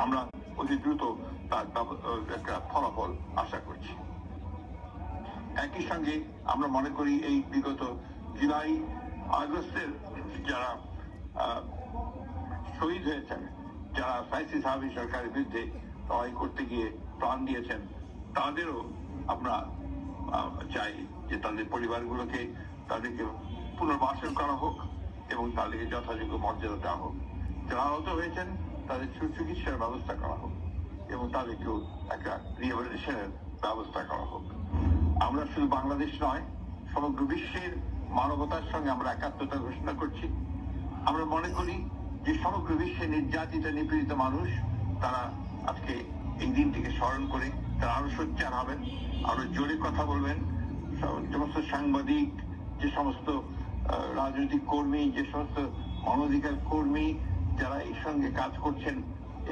আমরা অতি দ্রুত তার একটা ফলাফল আশা করছি। একই সঙ্গে আমরা মনে করি এই বিগত জুলাই আগস্টের যারা শহীদ হয়েছেন, যারা ফ্যাসিস্ট আওয়ামী সরকারের বিরুদ্ধে লড়াই করতে গিয়ে প্রাণ দিয়েছেন, তাদেরও আমরা চাই যে তাদের পরিবারগুলোকে তাদেরকে পুনর্বাসন করা হোক এবং তাদেরকে যথাযোগ্য মর্যাদা দেওয়া হোক। যারা আহত হয়েছেন তাদের সুচিকিৎসার ব্যবস্থা করা হোক এবং তাদেরকেও একটা রিহ্যাবিলিটেশনের ব্যবস্থা করা হোক। আমরা শুধু বাংলাদেশ নয়, সমগ্র বিশ্বের মানবতার সঙ্গে আমরা একাত্মতা ঘোষণা করছি। আমরা মনে করি যে সমগ্র বিশ্বে নির্যাতিত নিপীড়িত মানুষ তারা আজকে এই দিনটিকে স্মরণ করে তারা আরো সোচ্চার হবেন, আরো জোরে কথা বলবেন। সমস্ত সাংবাদিক, যে সমস্ত রাজনৈতিক কর্মী, যে সমস্ত মানবাধিকার কর্মী যারা এই সঙ্গে কাজ করছেন,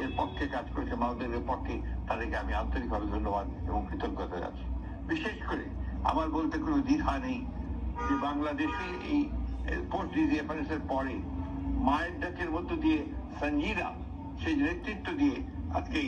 এর পক্ষে কাজ করেছে, মানবাধিকারের পক্ষে, তাদেরকে আমি আন্তরিকভাবে ধন্যবাদ এবং কৃতজ্ঞতা জানাচ্ছি। বিশেষ করে আমার বলতে কোনো দ্বিধা নেই যে বাংলাদেশে এই পোস্ট ডিসঅ্যাপিয়ারেন্সের পরে মায়ের ডাকের মধ্য দিয়ে সঞ্জিরা সেই নেতৃত্ব দিয়ে আজকে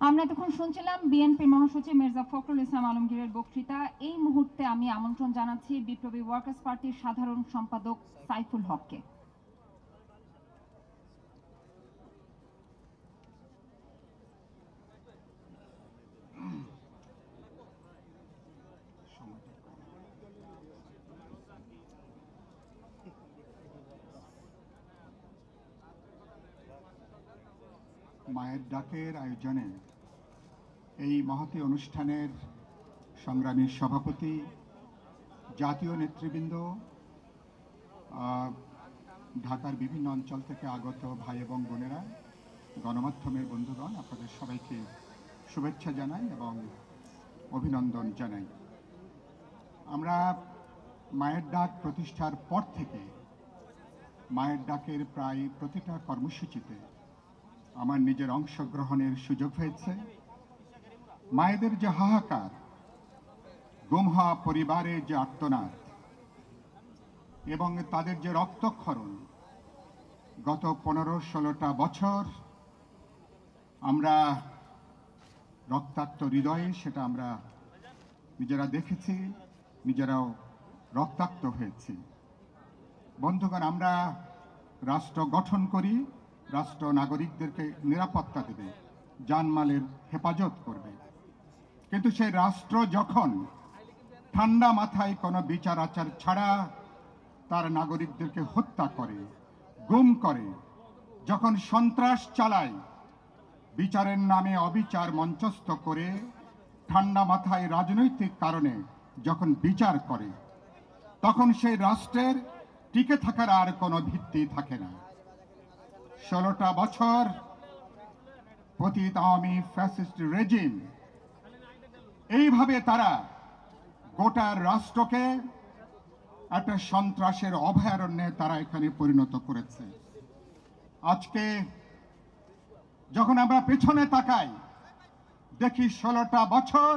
আমরা তখন শুনছিলাম বিএনপি মহাসচিব মির্জা ফখরুল ইসলাম আলমগীরের বক্তৃতা। এই মুহূর্তে আমি আমন্ত্রণ জানাচ্ছি বিপ্লবী ওয়ার্কার্স পার্টির সাধারণ সম্পাদক সাইফুল হককে। মায়ের ডাকের আয়োজনে এই মহতী অনুষ্ঠানের সংগ্রামী সভাপতি, জাতীয় নেতৃবৃন্দ, ঢাকার বিভিন্ন অঞ্চল থেকে আগত ভাই এবং বোনেরা, গণমাধ্যমের বন্ধুগণ, আপনাদের সবাইকে শুভেচ্ছা জানাই এবং অভিনন্দন জানাই। আমরা মায়ের ডাক প্রতিষ্ঠার পর থেকে মায়ের ডাকের প্রায় প্রতিটা কর্মসূচিতে আমার নিজের অংশগ্রহণের সুযোগ হয়েছে। মায়েদের যে হাহাকার, গুম হওয়া পরিবারের যে আর্তনাদ এবং তাদের যে রক্তক্ষরণ, গত 15-16টা বছর আমরা রক্তাক্ত হৃদয়ে সেটা আমরা নিজেরা দেখেছি, নিজেরাও রক্তাক্ত হয়েছি। বন্ধুগণ, আমরা রাষ্ট্র গঠন করি, রাষ্ট্র নাগরিকদেরকে নিরাপত্তা দেবে, জানমালের হেফাজত করবে, কিন্তু সেই রাষ্ট্র যখন ঠান্ডা মাথায় কোনো বিচার আচার ছাড়া তার নাগরিকদেরকে হত্যা করে, গুম করে, যখন সন্ত্রাস চালায়, বিচারের নামে অবিচার মঞ্চস্থ করে, ঠান্ডা মাথায় রাজনৈতিক কারণে যখন বিচার করে, তখন সেই রাষ্ট্রের টিকে থাকার আর কোনো ভিত্তি থাকে না। 16টা বছর পতিত আওয়ামী ফ্যাসিস্ট রেজিম এইভাবে তারা গোটা রাষ্ট্রকে একটা সন্ত্রাসের অভয়ারণ্যে তারা এখানে পরিণত করেছে। আজকে যখন আমরা পেছনে তাকাই, দেখি 16টা বছর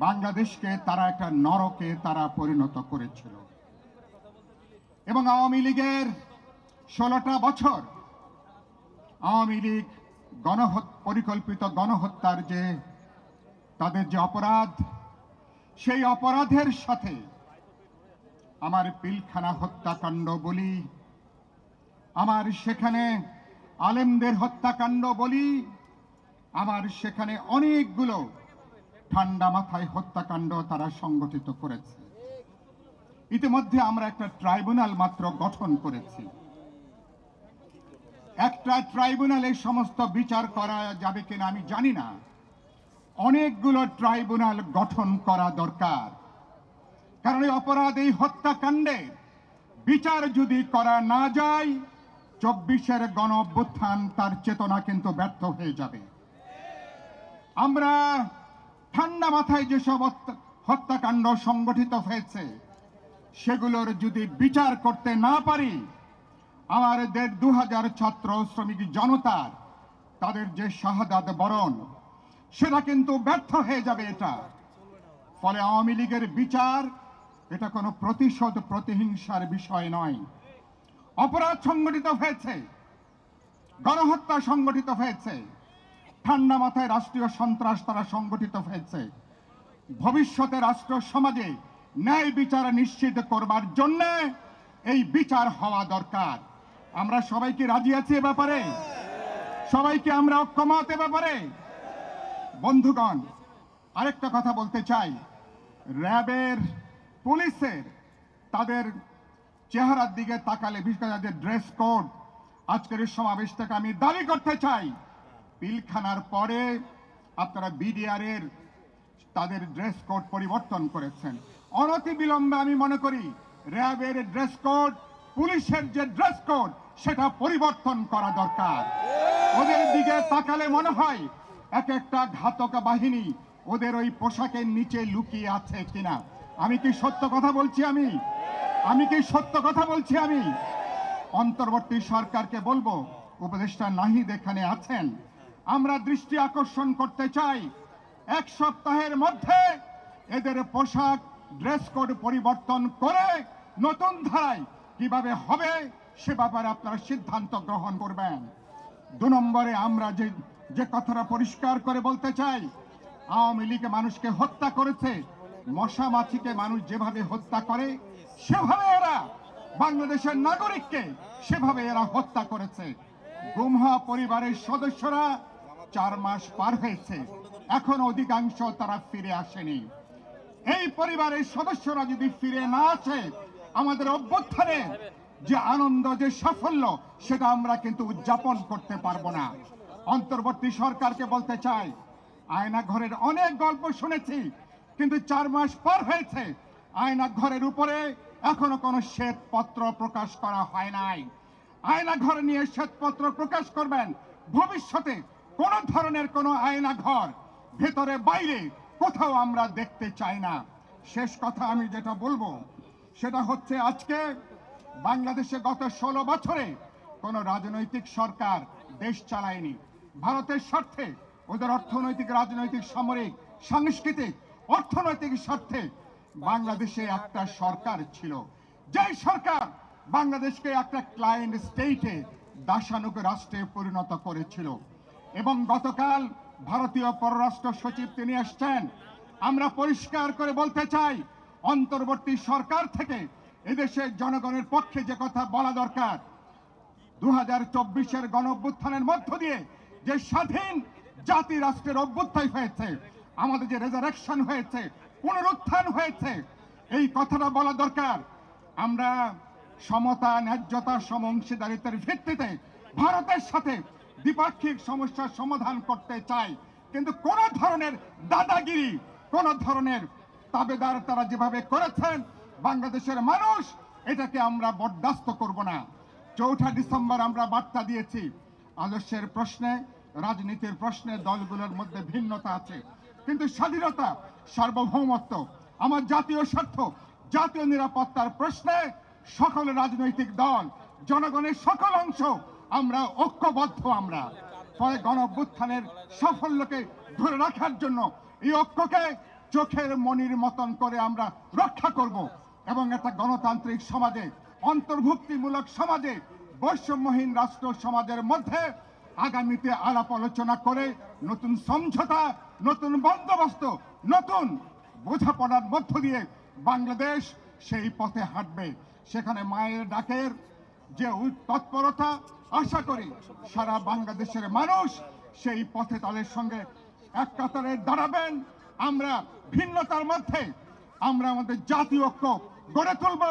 বাংলাদেশকে তারা একটা নরকে তারা পরিণত করেছিল এবং আওয়ামী লীগের 16টা বছর আওয়ামী লীগ পরিকল্পিত গণহত্যার যে তাদের যে অপরাধ, সেই অপরাধের সাথে আমার পিলখানা হত্যাকাণ্ড বলি, আমার সেখানে আলেমদের হত্যাকাণ্ড বলি, আমার সেখানে অনেকগুলো ঠান্ডা মাথায় হত্যাকাণ্ড তারা সংগঠিত করেছে। ইতিমধ্যে আমরা একটা ট্রাইব্যুনাল মাত্র গঠন করেছি। একটা ট্রাইব্যুনালে সমস্ত বিচার করা যাবে কিনা আমি জানি না, অনেকগুলো ট্রাইব্যুনাল গঠন করা দরকার। কারণ এই অপরাধ, এই হত্যাকাণ্ডে বিচার যদি করা না যায়, 24-এর গণ অভ্যুত্থান তার চেতনা কিন্তু ব্যর্থ হয়ে যাবে। আমরা ঠান্ডা মাথায় যেসব হত্যাকাণ্ড সংগঠিত হয়েছে সেগুলোর যদি বিচার করতে না পারি, আমার 2000 ছাত্র শ্রমিক জনতার তাদের যে শাহাদাত বরণ, সেটা কিন্তু ব্যর্থ হয়ে যাবে। এটা ফলে আওয়ামী লীগের বিচার এটা কোনো প্রতিশোধ প্রতিহিংসার বিষয় নয়। অপরাধ সংগঠিত হয়েছে, গণহত্যা সংগঠিত হয়েছে, ঠান্ডা মাথায় রাষ্ট্রীয় সন্ত্রাস তারা সংগঠিত হয়েছে। ভবিষ্যতে রাষ্ট্র সমাজে ন্যায় বিচার নিশ্চিত করবার জন্য এই বিচার হওয়া দরকার। আমরা সবাই কি রাজি আছি এ ব্যাপারে? সবাইকে আমরা ঐক্যমত এ ব্যাপারে। বন্ধুগণ, আরেকটা কথা বলতে চাই, র্যাবের, পুলিশের তাদের চেহারার দিকে তাকালে, বিশেষ করে তাদের ড্রেস কোড, আজকের এই সমাবেশ থেকে আমি দাবি করতে চাই, পিলখানার পরে আপনারা বিডিআরের তাদের ড্রেস কোড পরিবর্তন করেছেন। অনতি বিলম্বে আমি মনে করি র্যাবের ড্রেস কোড, পুলিশের যে ড্রেস কোড সেটা পরিবর্তন করা দরকার। ওদের দিকে তাকালে মনে হয় এক একটা ঘাতক বাহিনী ওদের ওই পোশাকের নিচে লুকিয়ে আছে কিনা। আমি কি সত্য কথা বলছি? আমি কি সত্য কথা বলছি? আমি অন্তর্বর্তী সরকারকে বলবো, উপদেষ্টা নাহিদ এখানে আছেন, আমরা দৃষ্টি আকর্ষণ করতে চাই, 1 সপ্তাহের মধ্যে এদের পোশাক ড্রেস কোড পরিবর্তন করে নতুন ধারায় কিভাবে হবে সে ব্যাপারে আপনারা সিদ্ধান্ত গ্রহণ করবেন। 2 নম্বরে আমরা যে কথাটা পরিষ্কার করে বলতে চাই, আওয়ামী লীগ মানুষকে হত্যা করেছে, মশা মাছিকে মানুষ যেভাবে হত্যা করে সেভাবে এরা বাংলাদেশের নাগরিককে সেভাবে এরা হত্যা করেছে। গুম হওয়া পরিবারের সদস্যরা 4 মাস পার হয়েছে, এখন অধিকাংশ তারা ফিরে আসেনি। এই পরিবারের সদস্যরা যদি ফিরে না আসে, আমাদের অভ্যুত্থানে যে আনন্দ, যে সাফল্য, সেটা আমরা কিন্তু উদযাপন করতে পারবো না। অন্তর্বর্তী সরকারকে বলতে চাই, আয়না ঘরের অনেক গল্প শুনেছি, কিন্তু 4 মাস পার হয়েছে, আয়না ঘরের উপরে এখনো কোনো শ্বেতপত্র প্রকাশ করা হয় নাই। আয়না ঘর নিয়ে শ্বেতপত্র প্রকাশ করবেন, ভবিষ্যতে কোন ধরনের কোনো আয়না ঘর ভেতরে বাইরে কোথাও আমরা দেখতে চাই না। শেষ কথা আমি যেটা বলবো সেটা হচ্ছে, আজকে বাংলাদেশে গত 16 বছরে কোন রাজনৈতিক সরকার দেশ চালায়নি। ভারতের স্বার্থে, ওদের অর্থনৈতিক, রাজনৈতিক, সামরিক, সাংস্কৃতিক, অর্থনৈতিক স্বার্থে বাংলাদেশে একটা সরকার ছিল, যে সরকার বাংলাদেশকে একটা ক্লায়েন্ট স্টেটে, দাসানুগ রাষ্ট্রে পরিণত করেছিল। এবং গতকাল ভারতীয় পররাষ্ট্র সচিব তিনি আসছেন, আমরা পরিষ্কার করে বলতে চাই, অন্তর্বর্তী সরকার থেকে এদেশের জনগণের পক্ষে যে কথা বলা দরকার, 2024-এর গণঅভ্যুত্থানের মধ্য দিয়ে যে স্বাধীন জাতি রাষ্ট্রের অভ্যুত্থান হয়েছে, আমাদের যে রেজারেকশন হয়েছে, পুনরুত্থান হয়েছে, এই কথাটা বলা দরকার। আমরা সমতা, ন্যায্যতা, সমঅংশীদারিত্বের ভিত্তিতে ভারতের সাথে দ্বিপাক্ষিক সমস্যার সমাধান করতে চাই, কিন্তু কোন ধরনের দাদাগিরি, কোন ধরনের তাবেদার তারা যেভাবে করেছেন, বাংলাদেশের মানুষ এটাকে আমরা বরদাস্ত করব না। 4 ডিসেম্বর আমরা বার্তা দিয়েছি, আদর্শের প্রশ্নে, রাজনীতির প্রশ্নে দলগুলোর মধ্যে ভিন্নতা আছে, কিন্তু স্বাধীনতা, সার্বভৌমত্ব, আমার জাতীয় স্বার্থ, জাতীয় নিরাপত্তার প্রশ্নে সকল রাজনৈতিক দল, জনগণের সকল অংশ আমরা ঐক্যবদ্ধ। আমরা ফলে গণঅভ্যুত্থানের সাফল্যকে ধরে রাখার জন্য এই ঐক্যকে চোখের মনির মতন করে আমরা রক্ষা করব এবং একটা গণতান্ত্রিক সমাজে, অন্তর্ভুক্তিমূলক সমাজে, বৈষম্যহীন রাষ্ট্র সমাজের মধ্যে আগামীতে আলাপ আলোচনা করে নতুন সমঝোতা, নতুন বন্দোবস্ত, নতুন বোঝাপড়ার মধ্য দিয়ে বাংলাদেশ সেই পথে হাঁটবে। সেখানে মায়ের ডাকের যে তৎপরতা, আশা করি সারা বাংলাদেশের মানুষ সেই পথে তাদের সঙ্গে এক কাতারে দাঁড়াবেন। আমরা ভিন্নতার মধ্যে আমরা আমাদের জাতীয় ঐক্য গড়ে তুলব,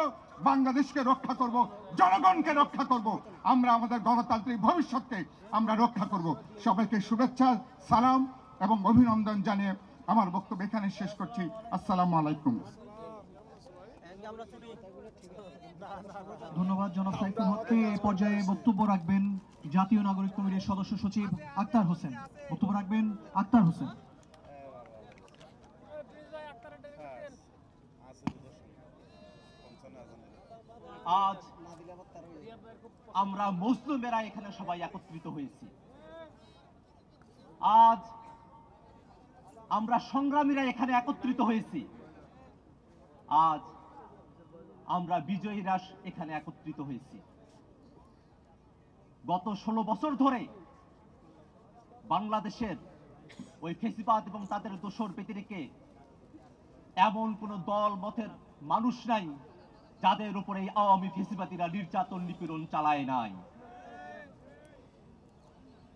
বাংলাদেশকে রক্ষা করব, জনগণকে রক্ষা করব, আমরা আমাদের গণতান্ত্রিক ভবিষ্যৎকে আমরা রক্ষা করব। সবাইকে শুভেচ্ছা, সালাম এবং অভিনন্দন জানিয়ে আমার বক্তব্য এখানে শেষ করছি। আসসালামু আলাইকুম। ধন্যবাদ জনাব সাইফুল হককে। এই পর্যায়ে বক্তব্য রাখবেন জাতীয় নাগরিক কমিটির সদস্য সচিব আক্তার হোসেন। বক্তব্য রাখবেন আক্তার হোসেন। আজ আমরা মুসলিমেরা এখানে সবাই একত্রিত হয়েছি। আজ আমরা সংগ্রামীরা এখানে একত্রিত হয়েছি। আজ আমরা বিজয়ীরা এখানে একত্রিত হয়েছি। গত 16 বছর ধরে বাংলাদেশের ওই ফেসিবাদ এবং তাদের দোসর ব্যতিরেকে এমন কোন দল মতের মানুষ নাই যাদের উপরে আওয়ামী ফেসিবাদীরা নির্যাতন নিপীড়ন চালায় নাই।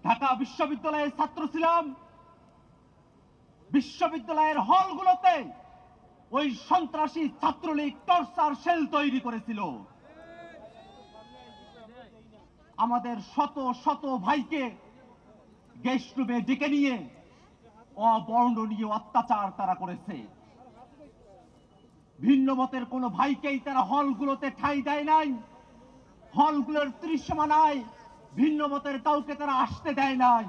ঢাকা বিশ্ববিদ্যালয়ের ছাত্র ছিলাম। বিশ্ববিদ্যালয়ের হলগুলোতে ওই সন্ত্রাসী ছাত্রলীগ টর্চার সেল তৈরি করেছিল। আমাদের শত শত ভাইকে গেস্ট রুমে ডেকে নিয়ে অবর্ণনীয় অত্যাচার তারা করেছে। ভিন্ন মতের কোন ভাইকেই তারা হলগুলোতে ঠাঁই দেয় নাই। হলগুলোর ত্রিসীমানায় ভিন্ন মতের কাউকে তারা আসতে দেয় নাই।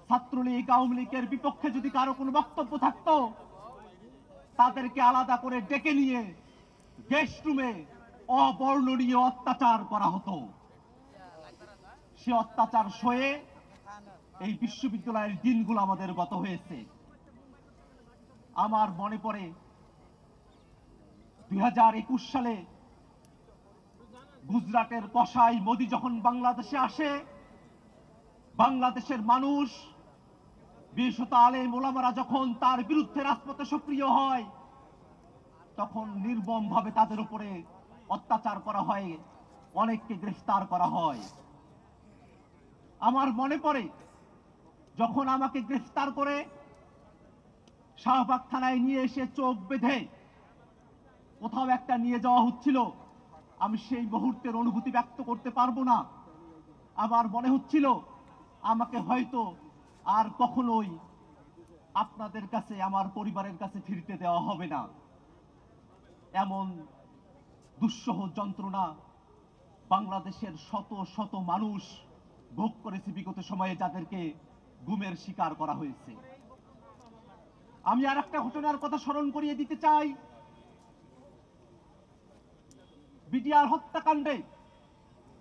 ছাত্রলীগ আওয়ামী লীগের বিপক্ষে যদি কারো কোনো বক্তব্য থাকতো, তাদেরকে আলাদা করে ডেকে নিয়ে গেস্ট রুমে অবর্ণনীয় অত্যাচার করা হতো। সে অত্যাচার সয়ে এই বিশ্ববিদ্যালয়ের দিনগুলো আমাদের গত হয়েছে। আমার মনে পড়ে 2021 সালে গুজরাটের কসাই মোদি যখন বাংলাদেশে আসে, বাংলাদেশের মানুষ বিশেষত আলেম ওলামারা যখন তার বিরুদ্ধে রাজপথে সক্রিয় হয়, তখন নির্মম ভাবে তাদের উপরে অত্যাচার করা হয়, অনেককে গ্রেফতার করা হয়। আমার মনে পড়ে যখন আমাকে গ্রেফতার করে শাহবাগ থানায় নিয়ে এসে চোখ বেঁধে কোথাও একটা নিয়ে যাওয়া হচ্ছিল, আমি সেই মুহূর্তের অনুভূতি ব্যক্ত করতে পারবো না। আমার মনে হচ্ছিল আমাকে হয়তো আর কখনোই আপনাদের কাছে, আমার পরিবারের কাছে ফিরতে দেওয়া হবে না। এমন দুঃসহ যন্ত্রণা বাংলাদেশের শত শত মানুষ ভোগ করেছে বিগত সময়ে, যাদেরকে গুমের শিকার করা হয়েছে। আমি আর একটা ঘটনার কথা স্মরণ করিয়ে দিতে চাই। বিডিআর হত্যাকাণ্ডে,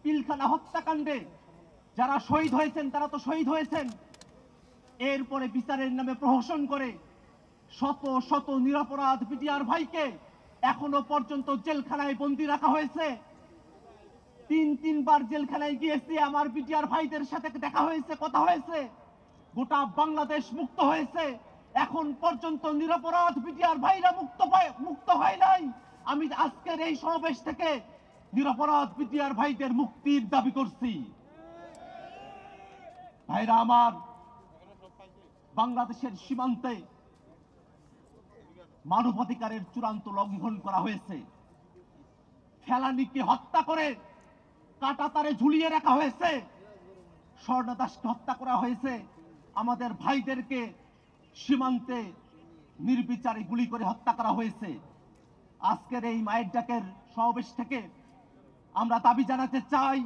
পিলখানা হত্যাকাণ্ডে যারা শহীদ হয়েছেন তারা তো শহীদ হয়েছেন, এরপরে বিচারের নামে প্রহসন করে শত শত নিরপরাধ বিডিআর ভাইকে এখনো পর্যন্ত জেলখানায় বন্দী রাখা হয়েছে। তিনবার জেলখানায় গিয়েছি, আমার বিডিআর ভাইদের সাথে দেখা হয়েছে, কথা হয়েছে। গোটা বাংলাদেশ মুক্ত হয়েছে, এখন পর্যন্ত নিরপরাধ বিডিআর ভাইরা মুক্ত হয় নাই। আমি আজকের এই সমাবেশ থেকে নিরপরাধ বিডিআর ভাইদের মুক্তির দাবি করছি। ভাইরা আমার, বাংলাদেশের সীমান্তে মানবাধিকারের চূড়ান্ত লঙ্ঘন করা হয়েছে। ফেলানীকে হত্যা করে কাঁটাতারে ঝুলিয়ে রাখা হয়েছে, স্বর্ণা দাসকে হত্যা করা হয়েছে, আমাদের ভাইদেরকে সীমান্তে নির্বিচারে গুলি করে হত্যা করা হয়েছে। আজকের এই মায়ের ডাকের সমাবেশ থেকে আমরা দাবি জানাতে চাই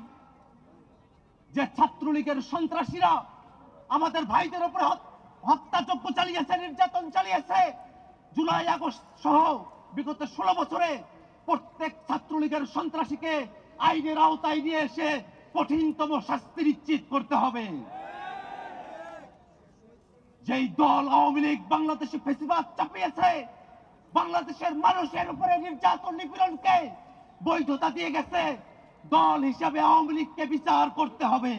যে ছাত্রলীগের সন্ত্রাসীরা আমাদের ভাইদের উপরে হত্যাযজ্ঞ চালিয়েছে, নির্যাতন চালিয়েছে। জুলাই আগস্ট সহ বিগত 16 বছরে প্রত্যেক ছাত্রলীগের সন্ত্রাসীকে আইনের আওতায় নিয়ে এসে কঠিনতম শাস্তি নিশ্চিত করতে হবে। যেই দল আওয়ামী লীগ বাংলাদেশে ফ্যাসিবাদ চাপিয়েছে, বাংলাদেশের মানুষের উপরে নির্যাতন নিপীড়নকে বৈধতা দিয়ে গেছে, দল হিসাবে আওয়ামী লীগকে বিচার করতে হবে।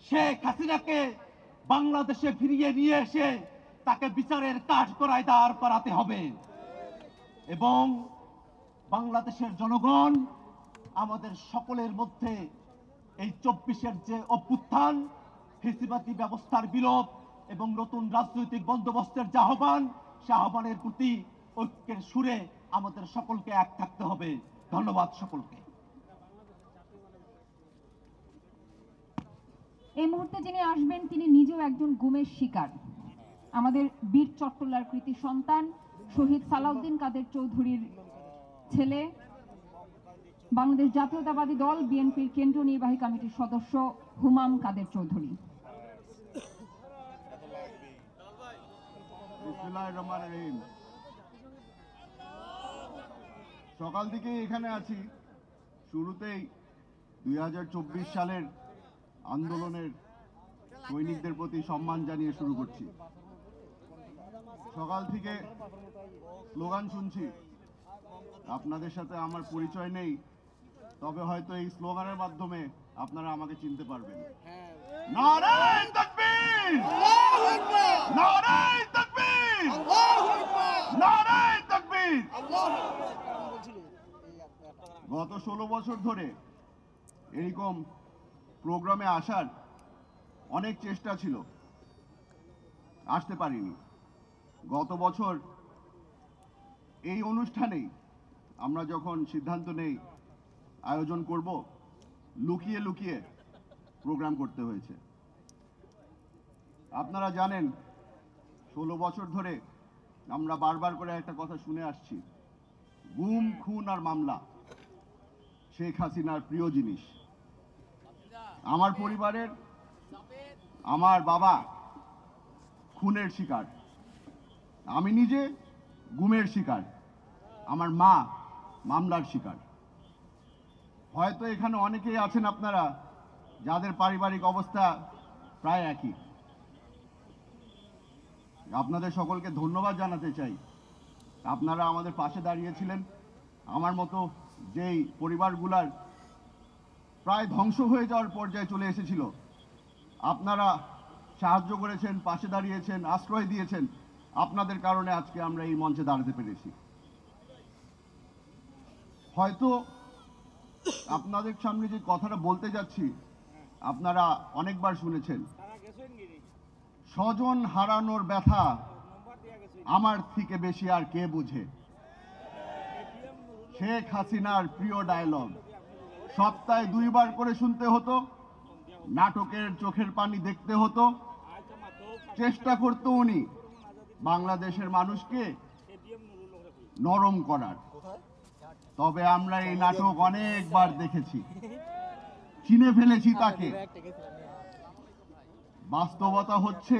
শেখ হাসিনাকে বাংলাদেশে ফিরিয়ে নিয়ে এসে তাকে বিচারের কাঠগড়ায় দাঁড় করাতে হবে। এবং বাংলাদেশের জনগণ আমাদের সকলের মধ্যে এই 24-এর যে অভ্যুত্থান, ফ্যাসিবাদী ব্যবস্থার বিলোপ এবং নতুন রাজনৈতিক বন্দোবস্তের যে আহ্বান, সে আহ্বানের প্রতি ঐক্যের সুরে আমাদের সকলকে এক থাকতে হবে। ধন্যবাদ সকলকে। এই মুহূর্তে যিনি আসবেন তিনি নিজেও একজন গুমের শিকার, আমাদের বীর চট্টলার কৃতি সন্তান শহীদ সালাউদ্দিন কাদের চৌধুরীর ছেলে, বাংলাদেশ জাতীয়তাবাদী দল বিএনপির কেন্দ্রীয় নির্বাহী কমিটির সদস্য হুমাম কাদের চৌধুরী। সকাল থেকে এখানে আছি, শুরুতেই 2024 সালের আন্দোলনের সৈনিকদের প্রতি সম্মান জানিয়ে শুরু করছি। সকাল থেকে স্লোগান শুনছি, আপনাদের সাথে আমার পরিচয় নেই, তবে হয়তো এই স্লোগানের মাধ্যমে আপনারা আমাকে চিনতে পারবেন। নারায়ে তাকবীর! নারায়ে তাকবীর! নারায়ে তাকবীর! গত 16 বছর ধরে এরকম প্রোগ্রামে আসার অনেক চেষ্টা ছিল, আসতে পারিনি। গত বছর এই অনুষ্ঠানেই আমরা যখন সিদ্ধান্ত নেই আয়োজন করব, লুকিয়ে লুকিয়ে প্রোগ্রাম করতে হয়েছে। আপনারা জানেন 16 বছর ধরে আমরা বারবার করে একটা কথা শুনে আসছি, গুম, খুন আর মামলা শেখ হাসিনার প্রিয় জিনিস। আমার পরিবারের আমার বাবা খুনের শিকার, আমি নিজে গুমের শিকার, আমার মা মামলার শিকার। হয়তো এখানে অনেকেই আছেন আপনারা যাদের পারিবারিক অবস্থা প্রায় একই। আপনাদের সকলকে ধন্যবাদ জানাতে চাই, আপনারা আমাদের পাশে দাঁড়িয়েছিলেন। আমার মতো যেই পরিবারগুলার প্রায় ধ্বংস হয়ে যাওয়ার পর্যায়ে চলে এসেছিল, আপনারা সাহায্য করেছেন, পাশে দাঁড়িয়েছেন, আশ্রয় দিয়েছেন। আপনাদের কারণে আজকে আমরা এই মঞ্চে দাঁড়াতে পেরেছি। হয়তো আপনাদের সামনে যে কথাটা বলতে যাচ্ছি আপনারা অনেকবার শুনেছেন, স্বজন হারানোর ব্যথা আমার থেকে বেশি আর কে বুঝে। শেখ হাসিনার প্রিয় ডায়লগ সপ্তাহে 2 বার করে শুনতে হতো, নাটকের চোখের পানি দেখতে হতো। চেষ্টা করতো উনি বাংলাদেশের মানুষকে নরম করার, তবে আমরা এই নাটক অনেকবার দেখেছি, চিনে ফেলেছি তাকে। বাস্তবতা হচ্ছে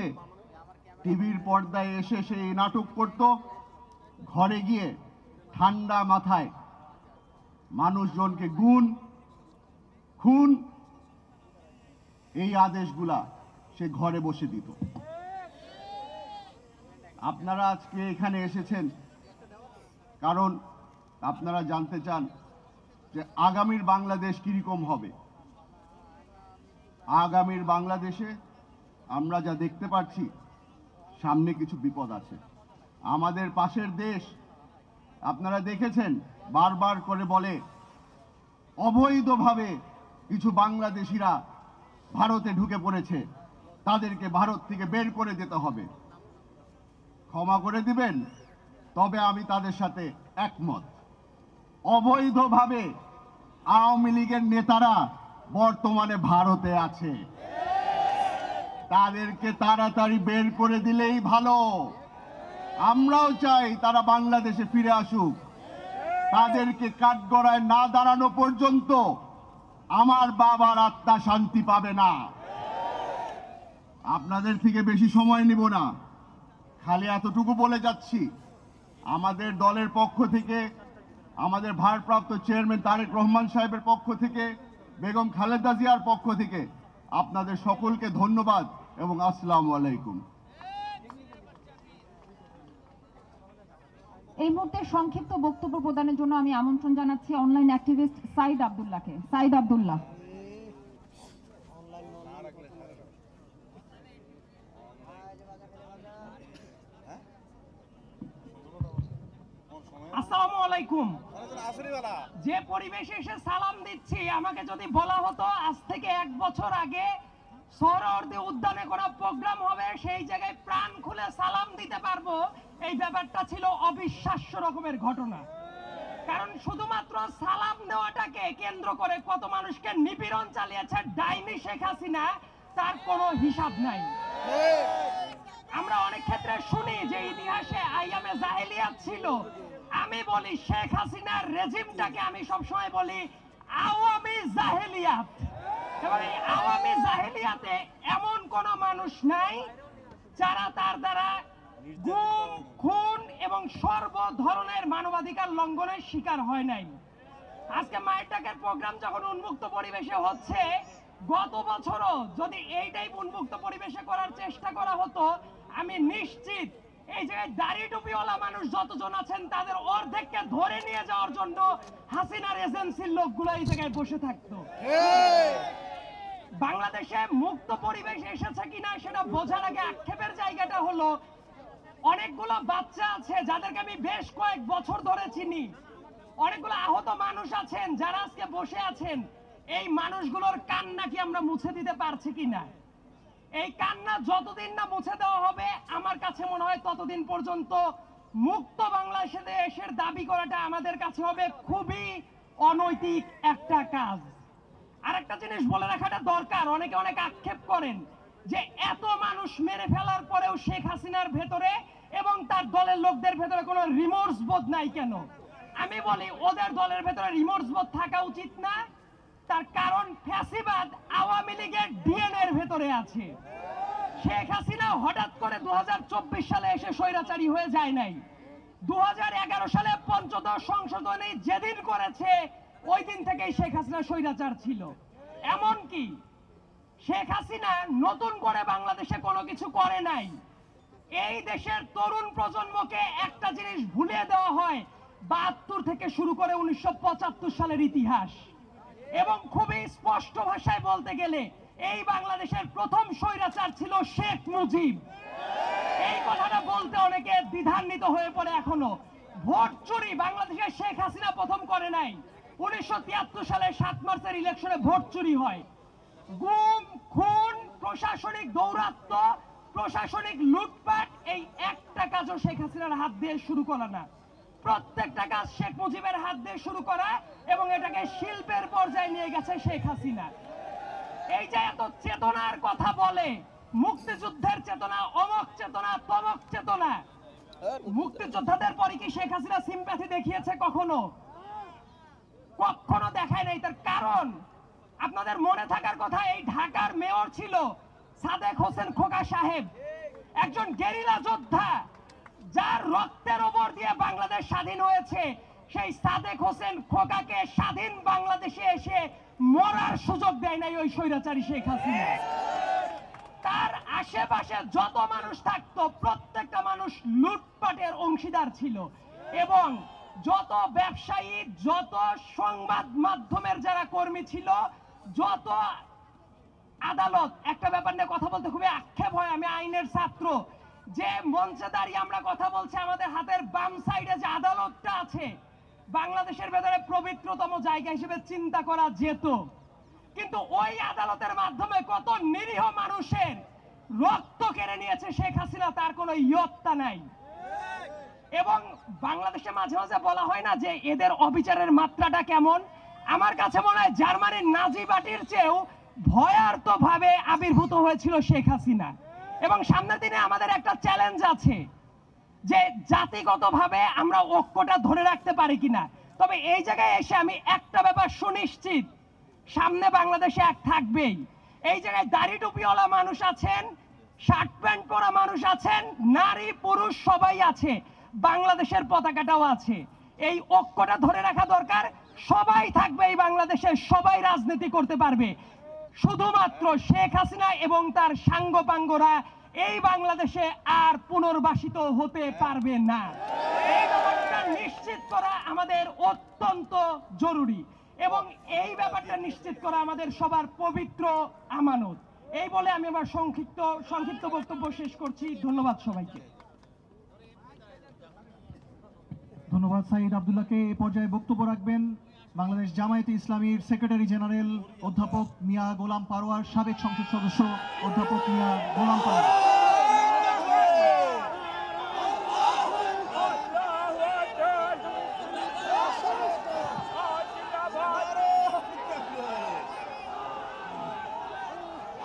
টিভির পর্দায় এসে সে এই নাটক করত, ঘরে গিয়ে ঠান্ডা মাথায় মানুষজনকে গুম, খুন এই আদেশগুলা সে ঘরে বসে দিত। আপনারা আজকে এখানে এসেছেন কারণ আপনারা জানতে চান যে আগামীর বাংলাদেশ কিরকম হবে। আগামীর বাংলাদেশে আমরা যা দেখতে পাচ্ছি, সামনে কিছু বিপদ আছে। আমাদের পাশের দেশ আপনারা দেখেছেন বারবার করে বলে অবৈধভাবে কিছু বাংলাদেশিরা ভারতে ঢুকে পড়েছে, তাদেরকে ভারত থেকে বের করে দিতে হবে। ক্ষমা করে দিবেন, তবে আমি তাদের সাথে একমত। অবৈধভাবে আওয়ামী লীগের নেতারা বর্তমানে ভারতে আছে, তাদেরকে তাড়াতাড়ি বের করে দিলেই ভালো। আমরাও চাই তারা বাংলাদেশে ফিরে আসুক। তাদেরকে কাঠগড়ায় না দাঁড়ানো পর্যন্ত আমার বাবার আত্মা শান্তি পাবে না। আপনাদের থেকে বেশি সময় নিব না, খালি এতটুকু বলে যাচ্ছি, আমাদের দলের পক্ষ থেকে, আমাদের ভারপ্রাপ্ত চেয়ারম্যান তারেক রহমান সাহেবের পক্ষ থেকে, বেগম খালেদা জিয়ার পক্ষ থেকে আপনাদের সকলকে ধন্যবাদ এবং আসসালামু আলাইকুম। এই মুহূর্তে সংক্ষিপ্ত বক্তব্য প্রদানের জন্য আমি আমন্ত্রণ জানাচ্ছি অনলাইন অ্যাক্টিভিস্ট সাইদ আব্দুল্লাহকে। সাইদ আব্দুল্লাহ। আসসালামু আলাইকুম। যে পরিবেশে এসে সালাম দিচ্ছি, আমাকে যদি বলা হতো আজ থেকে 1 বছর আগে সোহরাওয়ার্দী উদ্যানে কোনো প্রোগ্রাম হবে, সেই জায়গায় প্রাণ খুলে সালাম দিতে পারবো, এই ব্যাপারটা ছিল অবিশ্বাস্য রকমের ঘটনা। কারণ শুধুমাত্র সালাম দেওয়াটাকে কেন্দ্র করে কত মানুষকে নিপীড়ন চালিয়েছে ডাইনি শেখ হাসিনা, তার কোনো হিসাব নাই। আমরা অনেক ক্ষেত্রে শুনি যে ইতিহাসে আইয়ামে জাহেলিয়াত ছিল। আমি বলি শেখ হাসিনার রেজিমটাকে আমি সবসময় বলি আওয়ামী জাহেলিয়াত। এবার এই আওয়ামী জাহেলিয়াতে এমন কোন মানুষ নাই যারা তার দ্বারা গুম, খুন এবং সর্ব ধরনের মানবাধিকার লঙ্ঘনের শিকার হয় নাই। আজকে মায়ের ডাকের প্রোগ্রাম যখন উন্মুক্ত পরিবেশে হচ্ছে, গত বছরও যদি এই টাইপ উন্মুক্ত পরিবেশে করার চেষ্টা করা হতো, আমি নিশ্চিত এই যে দাড়ি টুপিওয়ালা মানুষ যতজন আছেন তাদের অর্ধেককে ধরে নিয়ে যাওয়ার জন্য হাসিনার এজেন্সির লোকগুলো এই জায়গায় বসে থাকতো। বাংলাদেশে মুক্ত পরিবেশ এসেছে কিনা সেটা বোঝার আগে আক্ষেপের জায়গাটা হলো, অনেকগুলো বাচ্চা আছে যাদেরকে আমি বেশ কয়েক বছর ধরে চিনি, অনেকগুলো আহত মানুষ আছেন যারা আজকে বসে আছেন, এই মানুষগুলোর কান্না কি আমরা মুছে দিতে পারছি কিনা? এই কান্না যতদিন না মুছে দেওয়া হবে, আমার কাছে মনে হয় ততদিন পর্যন্ত মুক্ত বাংলাদেশের দাবি করাটা আমাদের কাছে হবে খুবই অনৈতিক একটা কাজ। আর একটা জিনিস বলে রাখাটা দরকার, অনেকে অনেক আক্ষেপ করেন যে এত মানুষ মেরে ফেলার পরেও শেখ হাসিনার ভেতরে এবং তার দলের লোকদের ভেতরে কোনো রিমোর্স বোধ নাই কেন? আমি বলি ওদের দলের ভেতরে রিমোর্স বোধ থাকা উচিত না। তার কারণ ফ্যাসিবাদ আওয়ামী লীগের ডিএনএর ভেতরে আছে। শেখ হাসিনা হঠাৎ করে 2024 সালে এসে স্বৈরাচারী হয়ে যায় নাই। 2011 সালে পঞ্চদশ সংশোধনী যেদিন করেছে ওই দিন থেকেই শেখ হাসিনা স্বৈরাচার ছিল। এমনকি শেখ হাসিনা নতুন করে বাংলাদেশে কোনো কিছু করে নাই। এই দেশের তরুণ প্রজন্মকে একটা জিনিস ভুলিয়ে দেওয়া হয়, 72 থেকে শুরু করে 1975 সালের ইতিহাস। এবং খুবই স্পষ্ট ভাষায় বলতে গেলে এই বাংলাদেশের প্রথম স্বৈরাচার ছিল শেখ মুজিব। এই কথাটা বলতে অনেকে দ্বিধান্বিত হয়ে পড়ে এখনো। ভোট চুরি বাংলাদেশে শেখ হাসিনা প্রথম করে নাই। 1973 সালে 7 মার্চের ইলেকশনে ভোট চুরি হয়। গুম, খুন, প্রশাসনিক দৌরাত্ম্য, প্রশাসনিক লুটপাট, এই একটা কাজও শেখ হাসিনার হাত দিয়ে শুরু করা না। প্রত্যেকটা কাজ শেখ মুজিবের হাত দিয়ে শুরু করা এবং এটাকে শিল্পের পর্যায়ে নিয়ে গেছে শেখ হাসিনা। এই যে এত চেতনার কথা বলে, মুক্তিযুদ্ধের চেতনা, অমক চেতনা, তমক চেতনা, মুক্তিযোদ্ধাদের পরে কি শেখ হাসিনা সিম্প্যাথি দেখিয়েছে কখনো? কখনো দেখায় নাই। তার কারণ আপনাদের মনে থাকার কথা, এই ঢাকার মেয়র ছিল সাদেক হোসেন খোকা সাহেব, একজন গেরিলা যোদ্ধা যার রক্তের ওপর দিয়ে বাংলাদেশ স্বাধীন হয়েছে। সেই সাদেক হোসেন খোকাকে স্বাধীন বাংলাদেশে এসে মরার সুযোগ দেয় নাই ওই স্বৈরাচারী শেখ হাসিনা। তার আশেপাশে যত মানুষ থাকতো প্রত্যেকটা মানুষ লুটপাটের অংশীদার ছিল। এবং যত ব্যবসায়ী, যত সংবাদ মাধ্যমের যারা কর্মী ছিল, যত আদালত, একটা ব্যাপার নিয়ে কথা বলতে খুবই আক্ষেপ হয়, আমি আইনের ছাত্র, যে মঞ্চে দাঁড়িয়ে আমরা কথা বলছি, আমাদের হাতের বাম সাইডে যে আদালতটা আছে বাংলাদেশের ভেতরে পবিত্রতম জায়গা হিসেবে চিন্তা করা যেত, কিন্তু ওই আদালতের মাধ্যমে কত নিরীহ মানুষের রক্ত কেড়ে নিয়েছে শেখ হাসিনা, তার কোনো ইয়ত্তা নাই। এবং বাংলাদেশে মাঝে মাঝে বলা হয় না যে এদের অবিচারের মাত্রাটা কেমন? আমার কাছে মনে হয় জার্মানির নাজি পার্টির চেয়েও ভয়ার্ত ভাবে আবির্ভূত হয়েছিল শেখ হাসিনা। এবং সামনের দিনে আমাদের একটা চ্যালেঞ্জ আছে যে জাতিগতভাবে আমরা ঐক্যটা ধরে রাখতে পারি কিনা। তবে এই জায়গায় এসে আমি একটা ব্যাপার সুনিশ্চিত, সামনে বাংলাদেশে এক থাকবেই। এই জায়গায় দাড়ি টুপিওয়ালা মানুষ আছেন, শার্ট প্যান্ট পরা মানুষ আছেন, নারী পুরুষ সবাই আছে, বাংলাদেশের পতাকাটাও আছে। এই ঐক্যটা ধরে রাখা দরকার। সবাই থাকবে এই বাংলাদেশে, সবাই রাজনীতি করতে পারবে। শুধুমাত্র শেখ হাসিনা এবং তার সাঙ্গপাঙ্গরা এই বাংলাদেশে আর পুনর্বাসিত হতে পারবে না। এই ব্যাপারটা নিশ্চিত করা আমাদের অত্যন্ত জরুরি এবং এই ব্যাপারটা নিশ্চিত করা আমাদের সবার পবিত্র আমানত। এই বলে আমি আমার সংক্ষিপ্ত বক্তব্য শেষ করছি। ধন্যবাদ সবাইকে। ধন্যবাদ সাইদ আব্দুল্লাহকে। এই পর্যায়ে বক্তব্য রাখবেন বাংলাদেশ জামায়াতে ইসলামীর সেক্রেটারি জেনারেল অধ্যাপক মিয়া গোলাম পারোয়ার, সাবেক সংসদ সদস্য অধ্যাপক মিয়া গোলাম পারোয়ার।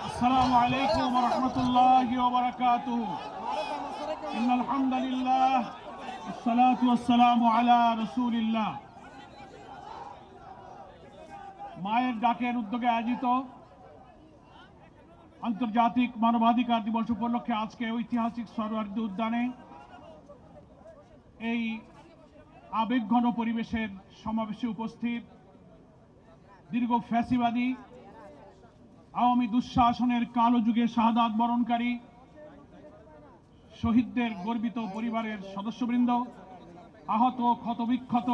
السلام عليكم ورحمة الله وبركاته. إن الحمد لله والصلاة والسلام على رسول الله. মায়ের ডাকের উদ্যোগে আয়োজিত আন্তর্জাতিক মানবাধিকার দিবস উপলক্ষে আজকে ঐতিহাসিক সরোয়ার্দী উদ্যানে এই আবেগঘন পরিবেশের সমাবেশে উপস্থিত দীর্ঘ ফ্যাসিবাদী আওয়ামী দুঃশাসনের কালো যুগে শাহাদাত বরণকারী শহীদদের গর্বিত পরিবারের সদস্যবৃন্দ, আহত, ক্ষতবিক্ষত,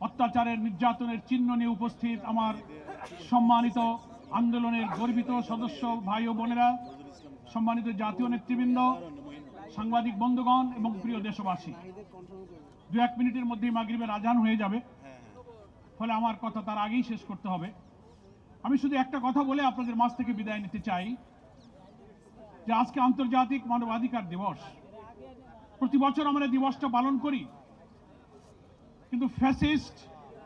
অত্যাচারের, নির্যাতনের চিহ্ন নিয়ে উপস্থিত আমার সম্মানিত আন্দোলনের গর্বিত সদস্য ভাই ও বোনেরা, সম্মানিত জাতীয় নেতৃবৃন্দ, সাংবাদিক বন্ধুগণ এবং প্রিয় দেশবাসী, 2-1 মিনিটের মধ্যেই মাগরিবের আজান হয়ে যাবে, ফলে আমার কথা তার আগেই শেষ করতে হবে। আমি শুধু একটা কথা বলে আপনাদের মাঝ থেকে বিদায় নিতে চাই যে আজকে আন্তর্জাতিক মানবাধিকার দিবস। প্রতি বছর আমরা দিবসটা পালন করি, কিন্তু ফ্যাসিস্ট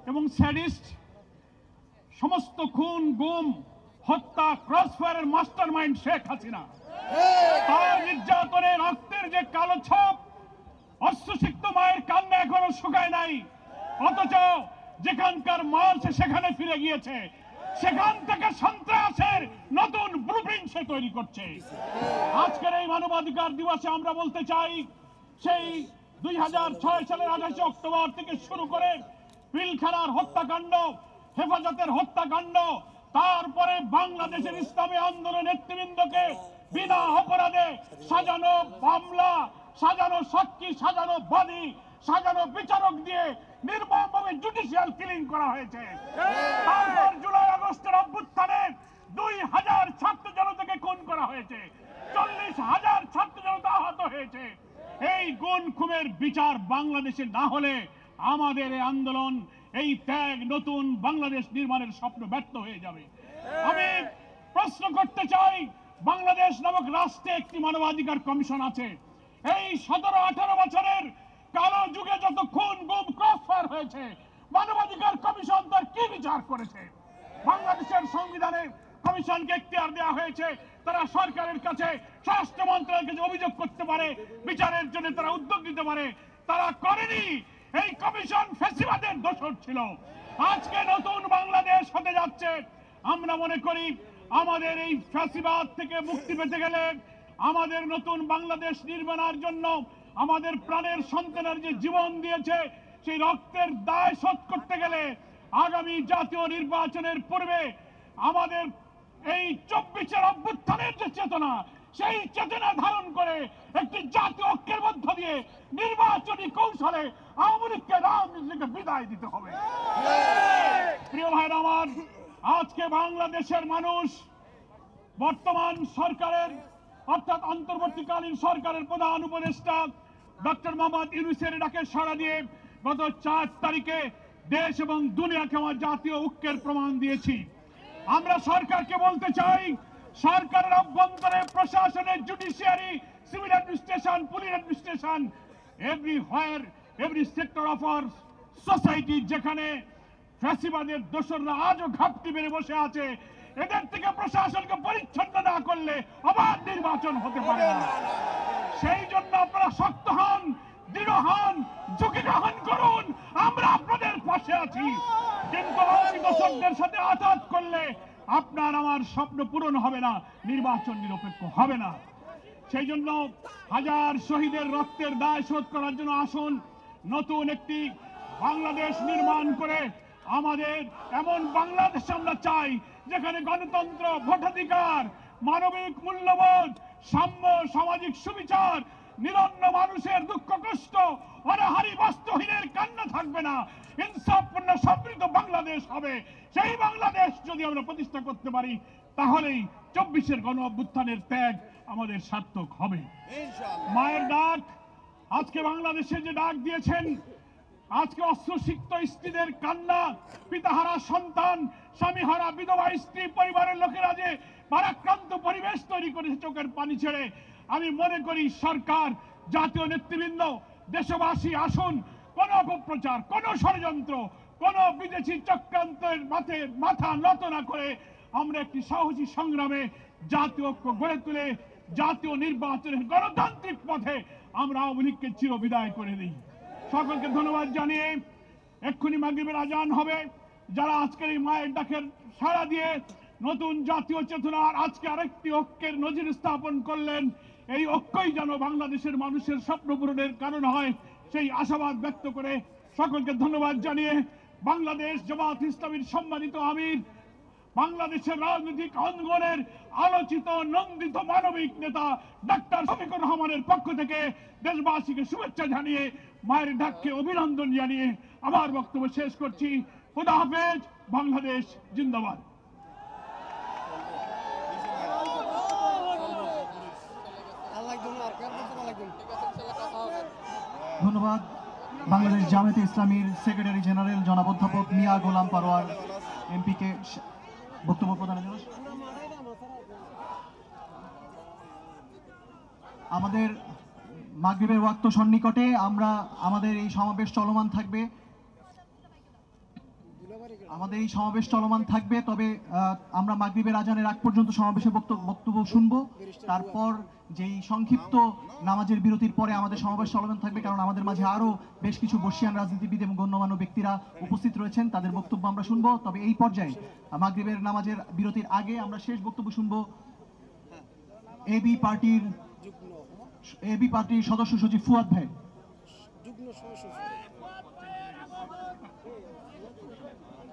এবং স্যাডিস্ট সমস্ত খুন, গুম, হত্যা, ক্রসফায়ারের মাস্টারমাইন্ড শেখ হাসিনা, তার নির্যাতনের রক্তের যে কালো ছাপ, অশ্রুসিক্ত মায়ের কান্না এখনো শুকায় নাই, অথচ যেখানকার মাল সে সেখানে ফিরে গিয়েছে, সেখান থেকে সন্ত্রাসের নতুন ব্লুপ্রিন্ট সে তৈরি করছে। আজকের এই মানবাধিকার দিবসে আমরা বলতে চাই, সেই 2006 সালের 28 অক্টোবর থেকে শুরু করে পিলখানার হত্যাকাণ্ড, হেফাজতের হত্যাকাণ্ড, তারপরে বাংলাদেশের ইসলামী আন্দোলন নেতৃবৃন্দকে বিনা অপরাধে সাজানো মামলা, সাজানো সাক্ষী, সাজানো বাদী, সাজানো বিচারক দিয়ে নির্মমভাবে জুডিশিয়াল কিলিং করা হয়েছে। তারপর জুলাই আগস্টের অভ্যুত্থানে 2000 ছাত্র জনতাকে খুন করা হয়েছে, 40,000 ছাত্র জনতা আহত হয়েছে। এই গুণ খুনের বিচার বাংলাদেশে না হলে আমাদের এই আন্দোলন, এই ত্যাগ, নতুন বাংলাদেশ নির্মাণের স্বপ্ন ব্যর্থ হয়ে যাবে। আমি প্রশ্ন করতে চাই, বাংলাদেশ নামক রাষ্ট্রে একটি মানবাধিকার কমিশন আছে। এই 17-18 বছরের কালো যুগে যত খুন, গুম, ক্রসফায়ার হয়েছে, মানবাধিকার কমিশন তার কি বিচার করেছে? বাংলাদেশের সংবিধানে কমিশনকে এখতিয়ার দেওয়া হয়েছে, তারা সরকারের কাছে, স্বরাষ্ট্র মন্ত্রণালয়ের কাছে অভিযোগ করতে পারে, বিচারের জন্য তারা উদ্যোগ নিতে পারে। তারা করেনি। এই কমিশন ফ্যাসিবাদের দোষর ছিল। আজকে নতুন বাংলাদেশ হতে যাচ্ছে। আমরা মনে করি আমাদের এই ফ্যাসিবাদ থেকে মুক্তি পেতে গেলে, আমাদের নতুন বাংলাদেশ নির্মাণের জন্য আমাদের প্রাণের সন্তানের যে জীবন দিয়েছে, সেই রক্তের দায় শোধ করতে গেলে আগামী জাতীয় নির্বাচনের পূর্বে আমাদের এই 24-এর অভ্যুত্থানের যে চেতনা, সেই চেতনা ধারণ করে একটি জাতীয় ঐক্যের মধ্য দিয়ে নির্বাচনী কৌশলে আওয়ামী লীগকে, রাজনীতিকে বিদায় দিতে হবে। প্রিয় ভাইরা আমার, আজকে বাংলাদেশের মানুষ বর্তমান সরকারের অর্থাৎ অন্তর্বর্তীকালীন সরকারের প্রধান উপদেষ্টা ডক্টর মোহাম্মদ ইউনূসের ডাকে সাড়া দিয়ে গত 4 তারিখে দেশ এবং দুনিয়াকে আমার জাতীয় ঐক্যের প্রমাণ দিয়েছি। আমরা সরকারকে বলতে চাই, সরকারের অভ্যন্তরে, প্রশাসনে, judiciary, civil administration, police administration, everywhere, every sector of our society, যেখানে ফ্যাসিবাদের দোসররা আজও ঘাপটি মেরে বসে আছে, এদের থেকে প্রশাসনকে পরিচ্ছন্ন না করলে আবার নির্বাচন হতে পারে না। সেই জন্য আপনারা শক্ত হন, দৃঢ় হন, ঝুঁকি গ্রহণ করুন। আমরা আপনাদের পাশে আছি, কিন্তু দোসরদের সাথে আঘাত করলে আপনার আমার স্বপ্ন পূরণ হবে না, নির্বাচন নিরপেক্ষ হবে না। সেই জন্য হাজার শহীদের রক্তের দায় শোধ করার জন্য আসুন, নতুন একটি বাংলাদেশ নির্মাণ করে আমাদের এমন বাংলাদেশ আমরা চাই, যেখানে গণতন্ত্র, ভোটাধিকার, মানবিক মূল্যবোধ, সাম্য, সামাজিক সুবিচার, নিরন্ন মানুষের দুঃখ কষ্ট, অনাহারী বস্ত্রহীনের কান্না থাকবে না, ইনসাফপূর্ণ সমৃদ্ধ বাংলাদেশ হবে। সেই বাংলাদেশ যদি আমরা প্রতিষ্ঠা করতে পারি, তাহলেই 24-এর গণ অভ্যুত্থানের ত্যাগ আমাদের সার্থক হবে। মায়ের ডাক, আজকে বাংলাদেশে যে ডাক দিয়েছেন, আজকে অশ্রুসিক্ত স্ত্রীদের কান্না, পিতাহারা সন্তান, স্বামীহারা বিধবা স্ত্রী, পরিবারের লোকেরা যে ভারাক্রান্ত পরিবেশ তৈরি করেছে চোখের পানি ছেড়ে, আমি মনে করি সরকার, জাতীয় নেতৃবৃন্দ, দেশবাসী আসুন, কোন অপপ্রচার, কোন ষড়যন্ত্র, কোন বিদেশি চক্রান্তের মাথা নত না করে আমরা একটি সাহসী সংগ্রামে জাতীয় ঐক্য গড়ে তুলে জাতীয় নির্বাচনের গণতান্ত্রিক পথে আমরা আওয়ামী লীগকে চিরবিদায় করে দিই। সকলকে ধন্যবাদ জানিয়ে এক্ষুনি মাগরিবের আজান হবে। যারা আজকের এই মায়ের ডাকের সাড়া দিয়ে নতুন জাতীয় চেতনার আজকে আরেকটি ঐক্যের নজির স্থাপন করলেন, এই ঐক্যই যেন বাংলাদেশের মানুষের স্বপ্ন পূরণের কারণ হয়, সেই আশাবাদ ব্যক্ত করে সকলকে ধন্যবাদ জানিয়ে বাংলাদেশ জামাত ইসলামীর সম্মানিত আমির, বাংলাদেশের রাজনৈতিক অঙ্গনের আলোচিত, নন্দিত মানবিক নেতা ডাক্তার শফিকুর রহমানের পক্ষ থেকে দেশবাসীকে শুভেচ্ছা জানিয়ে, মায়ের ডাককে অভিনন্দন জানিয়ে আমার বক্তব্য শেষ করছি। খোদা হাফেজ। বাংলাদেশ জিন্দাবাদ। ধন্যবাদ বাংলাদেশ জামায়াতে ইসলামীর সেক্রেটারি জেনারেল জনাব অধ্যাপক মিয়া গোলাম পারোয়ার এমপিকে। বক্তব্য প্রদানের জন্য আমাদের মাগরিবের ওয়াক্ত সন্নিকটে আমরা আমাদের এই সমাবেশ চলমান থাকবে। তবে আমরা মাগরিবের আজানের আগ পর্যন্ত সমাবেশের বক্তব্য শুনবো। তারপর যেই সংক্ষিপ্ত নামাজের বিরতির পরে আমাদের সমাবেশ চলমান থাকবে, কারণ আমাদের মাঝে আরো বেশ কিছু বর্ষিয়ান রাজনীতিবিদ এবং গণ্যমান্য ব্যক্তিরা উপস্থিত রয়েছেন, তাদের বক্তব্য আমরা শুনবো। তবে এই পর্যায়ে মাগরিবের নামাজের বিরতির আগে আমরা শেষ বক্তব্য শুনবো এবি পার্টির সদস্য সচিব ফুয়াদ ভাই।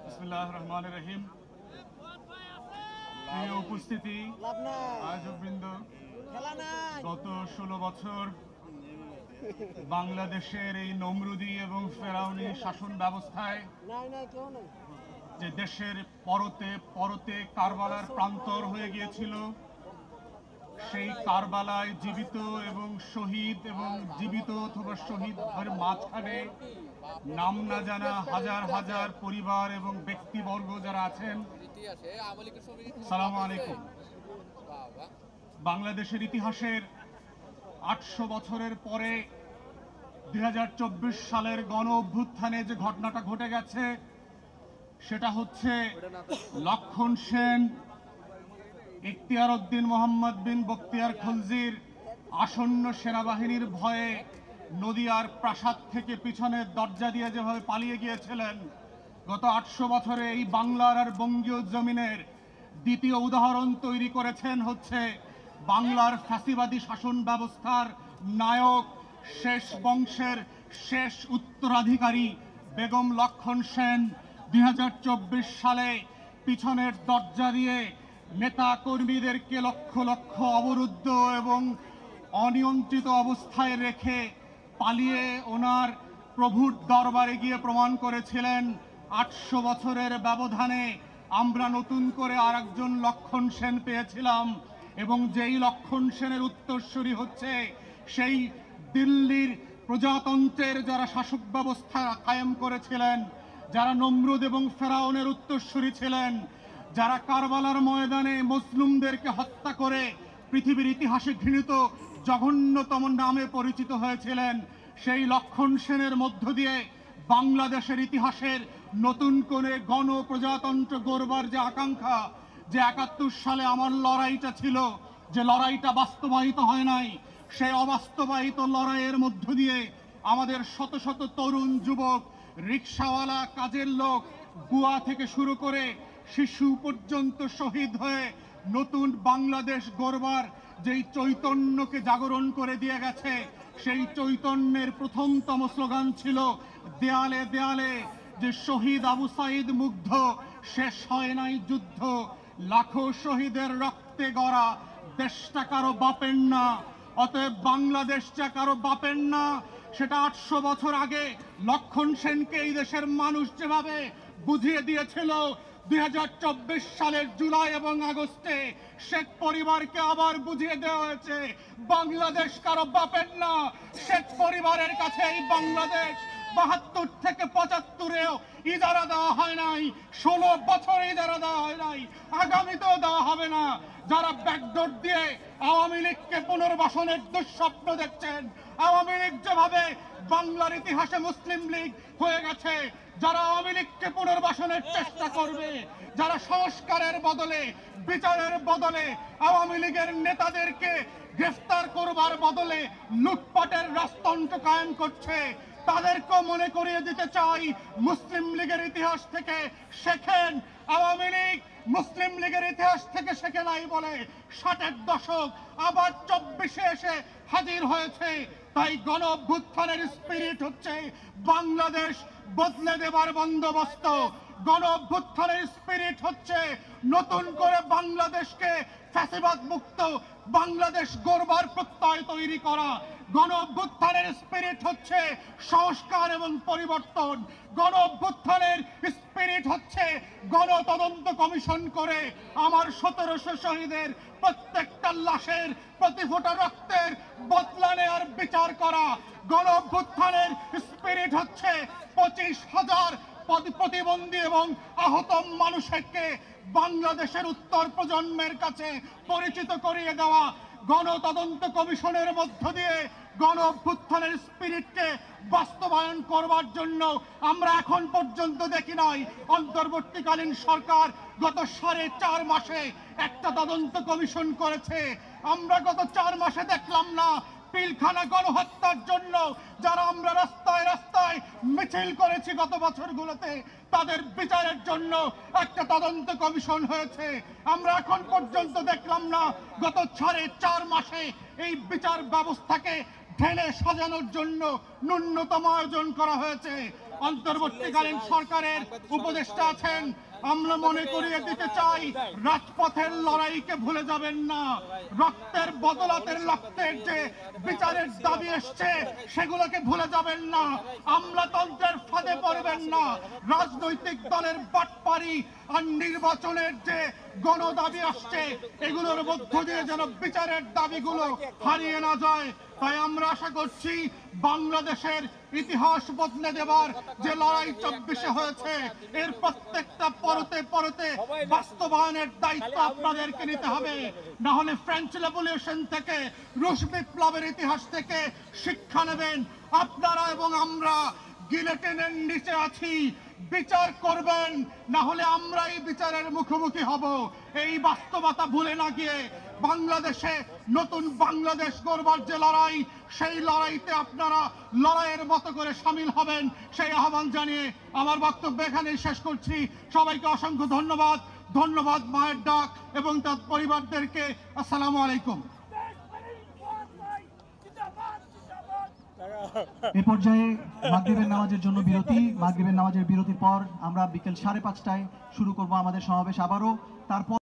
বিসমিল্লাহির রহমানির রহিম। প্রিয় উপস্থিতি, আয়োজকবৃন্দ, গত 16 বছর বাংলাদেশের এই নমরুদি এবং ফেরাউনি শাসন ব্যবস্থায় যে দেশের পরতে পরতে কারবালার প্রান্তর হয়ে গিয়েছিল, সেই কারবালায় জীবিত এবং শহীদ এবং জীবিত অথবা শহীদের মাঝখানে নাম না জানা হাজার হাজার পরিবার এবং ব্যক্তিবর্গ যারা আছেন, সালামু আলাইকুম। বাংলাদেশের ইতিহাসের 800 বছরের পরে 2024 সালের গণ অভ্যুত্থানে যে ঘটনাটা ঘটে গেছে, সেটা হচ্ছে লক্ষণ সেন, ইখতিয়ার উদ্দিন মোহাম্মদ বিন বখতিয়ার খলজির আসন্ন সেনাবাহিনীর ভয়ে নদিয়ার প্রাসাদ থেকে পিছনের দরজা দিয়ে যেভাবে পালিয়ে গিয়েছিলেন, গত 800 বছরে এই বাংলার আর বঙ্গীয় জমিনের দ্বিতীয় উদাহরণ তৈরি করেছেন হচ্ছে বাংলার ফ্যাসিবাদী শাসন ব্যবস্থার নায়ক, শেষ বংশের শেষ উত্তরাধিকারী বেগম লক্ষণ সেন 2024 সালে পিছনের দরজা দিয়ে নেতা কর্মীদেরকে লক্ষ লক্ষ অবরুদ্ধ এবং অনিয়ন্ত্রিত অবস্থায় রেখে পালিয়ে ওনার প্রভুর দরবারে গিয়ে প্রমাণ করেছিলেন 800 বছরের ব্যবধানে আমরা নতুন করে আরেকজন লক্ষণ সেন পেয়েছিলাম, এবং যেই লক্ষণ সেনের উত্তরসূরি হচ্ছে সেই দিল্লির প্রজাতন্ত্রের যারা শাসক ব্যবস্থা কায়েম করেছিলেন, যারা নমরুদ এবং ফেরাউনের উত্তরসূরি ছিলেন, যারা কারবালার ময়দানে মুসলিমদেরকে হত্যা করে পৃথিবীর ইতিহাসে ঘৃণিত জঘন্যতম নামে পরিচিত হয়েছিলেন, সেই লক্ষণ সেনের মধ্য দিয়ে বাংলাদেশের ইতিহাসের নতুন করে গণপ্রজাতন্ত্র গড়বার যে আকাঙ্ক্ষা, যে 71 সালে আমার লড়াইটা ছিল, যে লড়াইটা বাস্তবায়িত হয় নাই, সেই অবাস্তবায়িত লড়াইয়ের মধ্য দিয়ে আমাদের শত শত তরুণ যুবক, রিকশাওয়ালা, কাজের লোক, বুয়া থেকে শুরু করে শিশু পর্যন্ত শহীদ হয়ে নতুন বাংলাদেশ গড়বার যেই চৈতন্যকে জাগরণ করে দিয়ে গেছে, সেই চৈতন্যের প্রথমতম স্লোগান ছিল দেয়ালে দেয়ালে, যে শহীদ আবু সাইদ মুগ্ধ, শেষ হয় নাই যুদ্ধ, লাখো শহীদের রক্তে গড়া দেশটা কারো বাপের না, অতএব বাংলাদেশটা কারো বাপের না। সেটা 800 বছর আগে লক্ষণ সেনকে এই দেশের মানুষ যেভাবে বুঝিয়ে দিয়েছিল, 2024 সালের জুলাই এবং আগস্টে শেখ পরিবারকে আবার বুঝিয়ে দেওয়া হয়েছে বাংলাদেশ কারো বাপের না। শেখ পরিবারের কাছে এই বাংলাদেশ 72 থেকে 75-এও ইজারা দেওয়া হয় নাই, 16 বছর ইজারা দেওয়া হয় নাই, আগামীতেও দেওয়া হবে না। যারা ব্যাকডোর দিয়ে আওয়ামী লীগকে পুনর্বাসনের দুঃস্বপ্ন দেখছেন, আওয়ামী লীগ যেভাবে বাংলার ইতিহাসে মুসলিম লীগ হয়ে গেছে, যারা আওয়ামী লীগকে পুনর্বাসনের চেষ্টা করবে, যারা সংস্কারের বদলে, বিচারের বদলে আওয়ামী লীগের নেতাদেরকে গ্রেফতার করবার বদলে লুটপাটের রাজতন্ত্র কায়েম করছে, তাদেরকে মনে করিয়ে দিতে চাই, মুসলিম লীগের ইতিহাস থেকে শেখেন। আওয়ামী লীগ মুসলিম লীগের ইতিহাস থেকে শেখে নাই বলে 60-এর দশক আবার 24-এ এসে হাজির হয়েছে। তাই গণ অভ্যুত্থানের স্পিরিট হচ্ছে বাংলাদেশ বদলে দেবার বন্দোবস্ত, গণ অভ্যুত্থানের স্পিরিট হচ্ছে নতুন করে বাংলাদেশকে ফ্যাসিবাদ মুক্ত বাংলাদেশ গড়বার প্রত্যয় তৈরি করা, গণ অভ্যুত্থানের স্পিরিট হচ্ছে সংস্কার এবং পরিবর্তন, গণ অভ্যুত্থানের স্পিরিট হচ্ছে গণতদন্ত কমিশন করে আমার 1700 শহীদের প্রত্যেকটা লাশের প্রতি ফোঁটা রক্তের বদলা নেওয়ার বিচার করা, গণ অভ্যুত্থানের স্পিরিট হচ্ছে 25,000 প্রতিবন্ধী এবং আহত মানুষকে বাংলাদেশের উত্তর প্রজন্মের কাছে পরিচিত করিয়ে দেওয়া, গণতদন্ত কমিশনের মধ্য দিয়ে গণ অভ্যুত্থানের স্পিরিটকে বাস্তবায়ন করবার জন্য আমরা এখন পর্যন্ত দেখি নাই অন্তর্বর্তীকালীন সরকার গত 4.5 মাসে একটা তদন্ত কমিশন করেছে। আমরা গত 4 মাসে দেখলাম না পিলখানা গণহত্যার জন্য যারা আমরা রাস্তায় রাস্তায় মিছিল করেছি গত বছরগুলোতে, তাদের বিচারের জন্য একটা তদন্ত কমিশন হয়েছে। আমরা এখন পর্যন্ত দেখলাম না গত 4.5 মাসে এই বিচার ব্যবস্থাকে ঢেলে সাজানোর জন্য ন্যূনতম আয়োজন করা হয়েছে। অন্তর্বর্তীকালীন সরকারের উপদেষ্টা আছেন, আমরা মনে করিয়ে দিতে চাই রাজপথের লড়াইকে ভুলে যাবেন না। রক্তের বদলাতের রক্তের যে বিচারের দাবি এসছে সেগুলোকে ভুলে যাবেন না। আমলাতন্ত্রের ফাঁদে পড়বেন না। রাজনৈতিক দলের বাটপারি আর নির্বাচনের যে গণ দাবি আসছে এগুলোর মধ্য দিয়ে যেন বিচারের দাবিগুলো হারিয়ে না যায়। তাই আমরা আশা করছি বাংলাদেশের ইতিহাস বদলে দেবার যে লড়াই 24-এ হয়েছে এর প্রত্যেকটা পরতে পরতে বাস্তবায়নের দায়িত্ব আপনাদেরকে নিতে হবে। না হলে ফ্রেঞ্চ রেভলিউশন থেকে, রুশ বিপ্লবের ইতিহাস থেকে শিক্ষা নেবেন। আপনারা এবং আমরা গিলেটিনের নিচে আছি, বিচার করবেন, না হলে আমরা এই বিচারের মুখোমুখি হব। এই বাস্তবতা ভুলে না গিয়ে বাংলাদেশে নতুন বাংলাদেশ গড়বার যে লড়াই, সেই লড়াইতে আপনারা লড়াইয়ের মতো করে সামিল হবেন, সেই আহ্বান জানিয়ে আমার বক্তব্য এখানেই শেষ করছি। সবাইকে অসংখ্য ধন্যবাদ। ধন্যবাদ মায়ের ডাক এবং তার পরিবারদেরকে। আসসালামু আলাইকুম। এ পর্যায়ে মাগরিবের নামাজের জন্য বিরতি। মাগরিবের নামাজের বিরতির পর আমরা বিকেল 5:30টায় শুরু করব আমাদের সমাবেশ আবারও। তারপর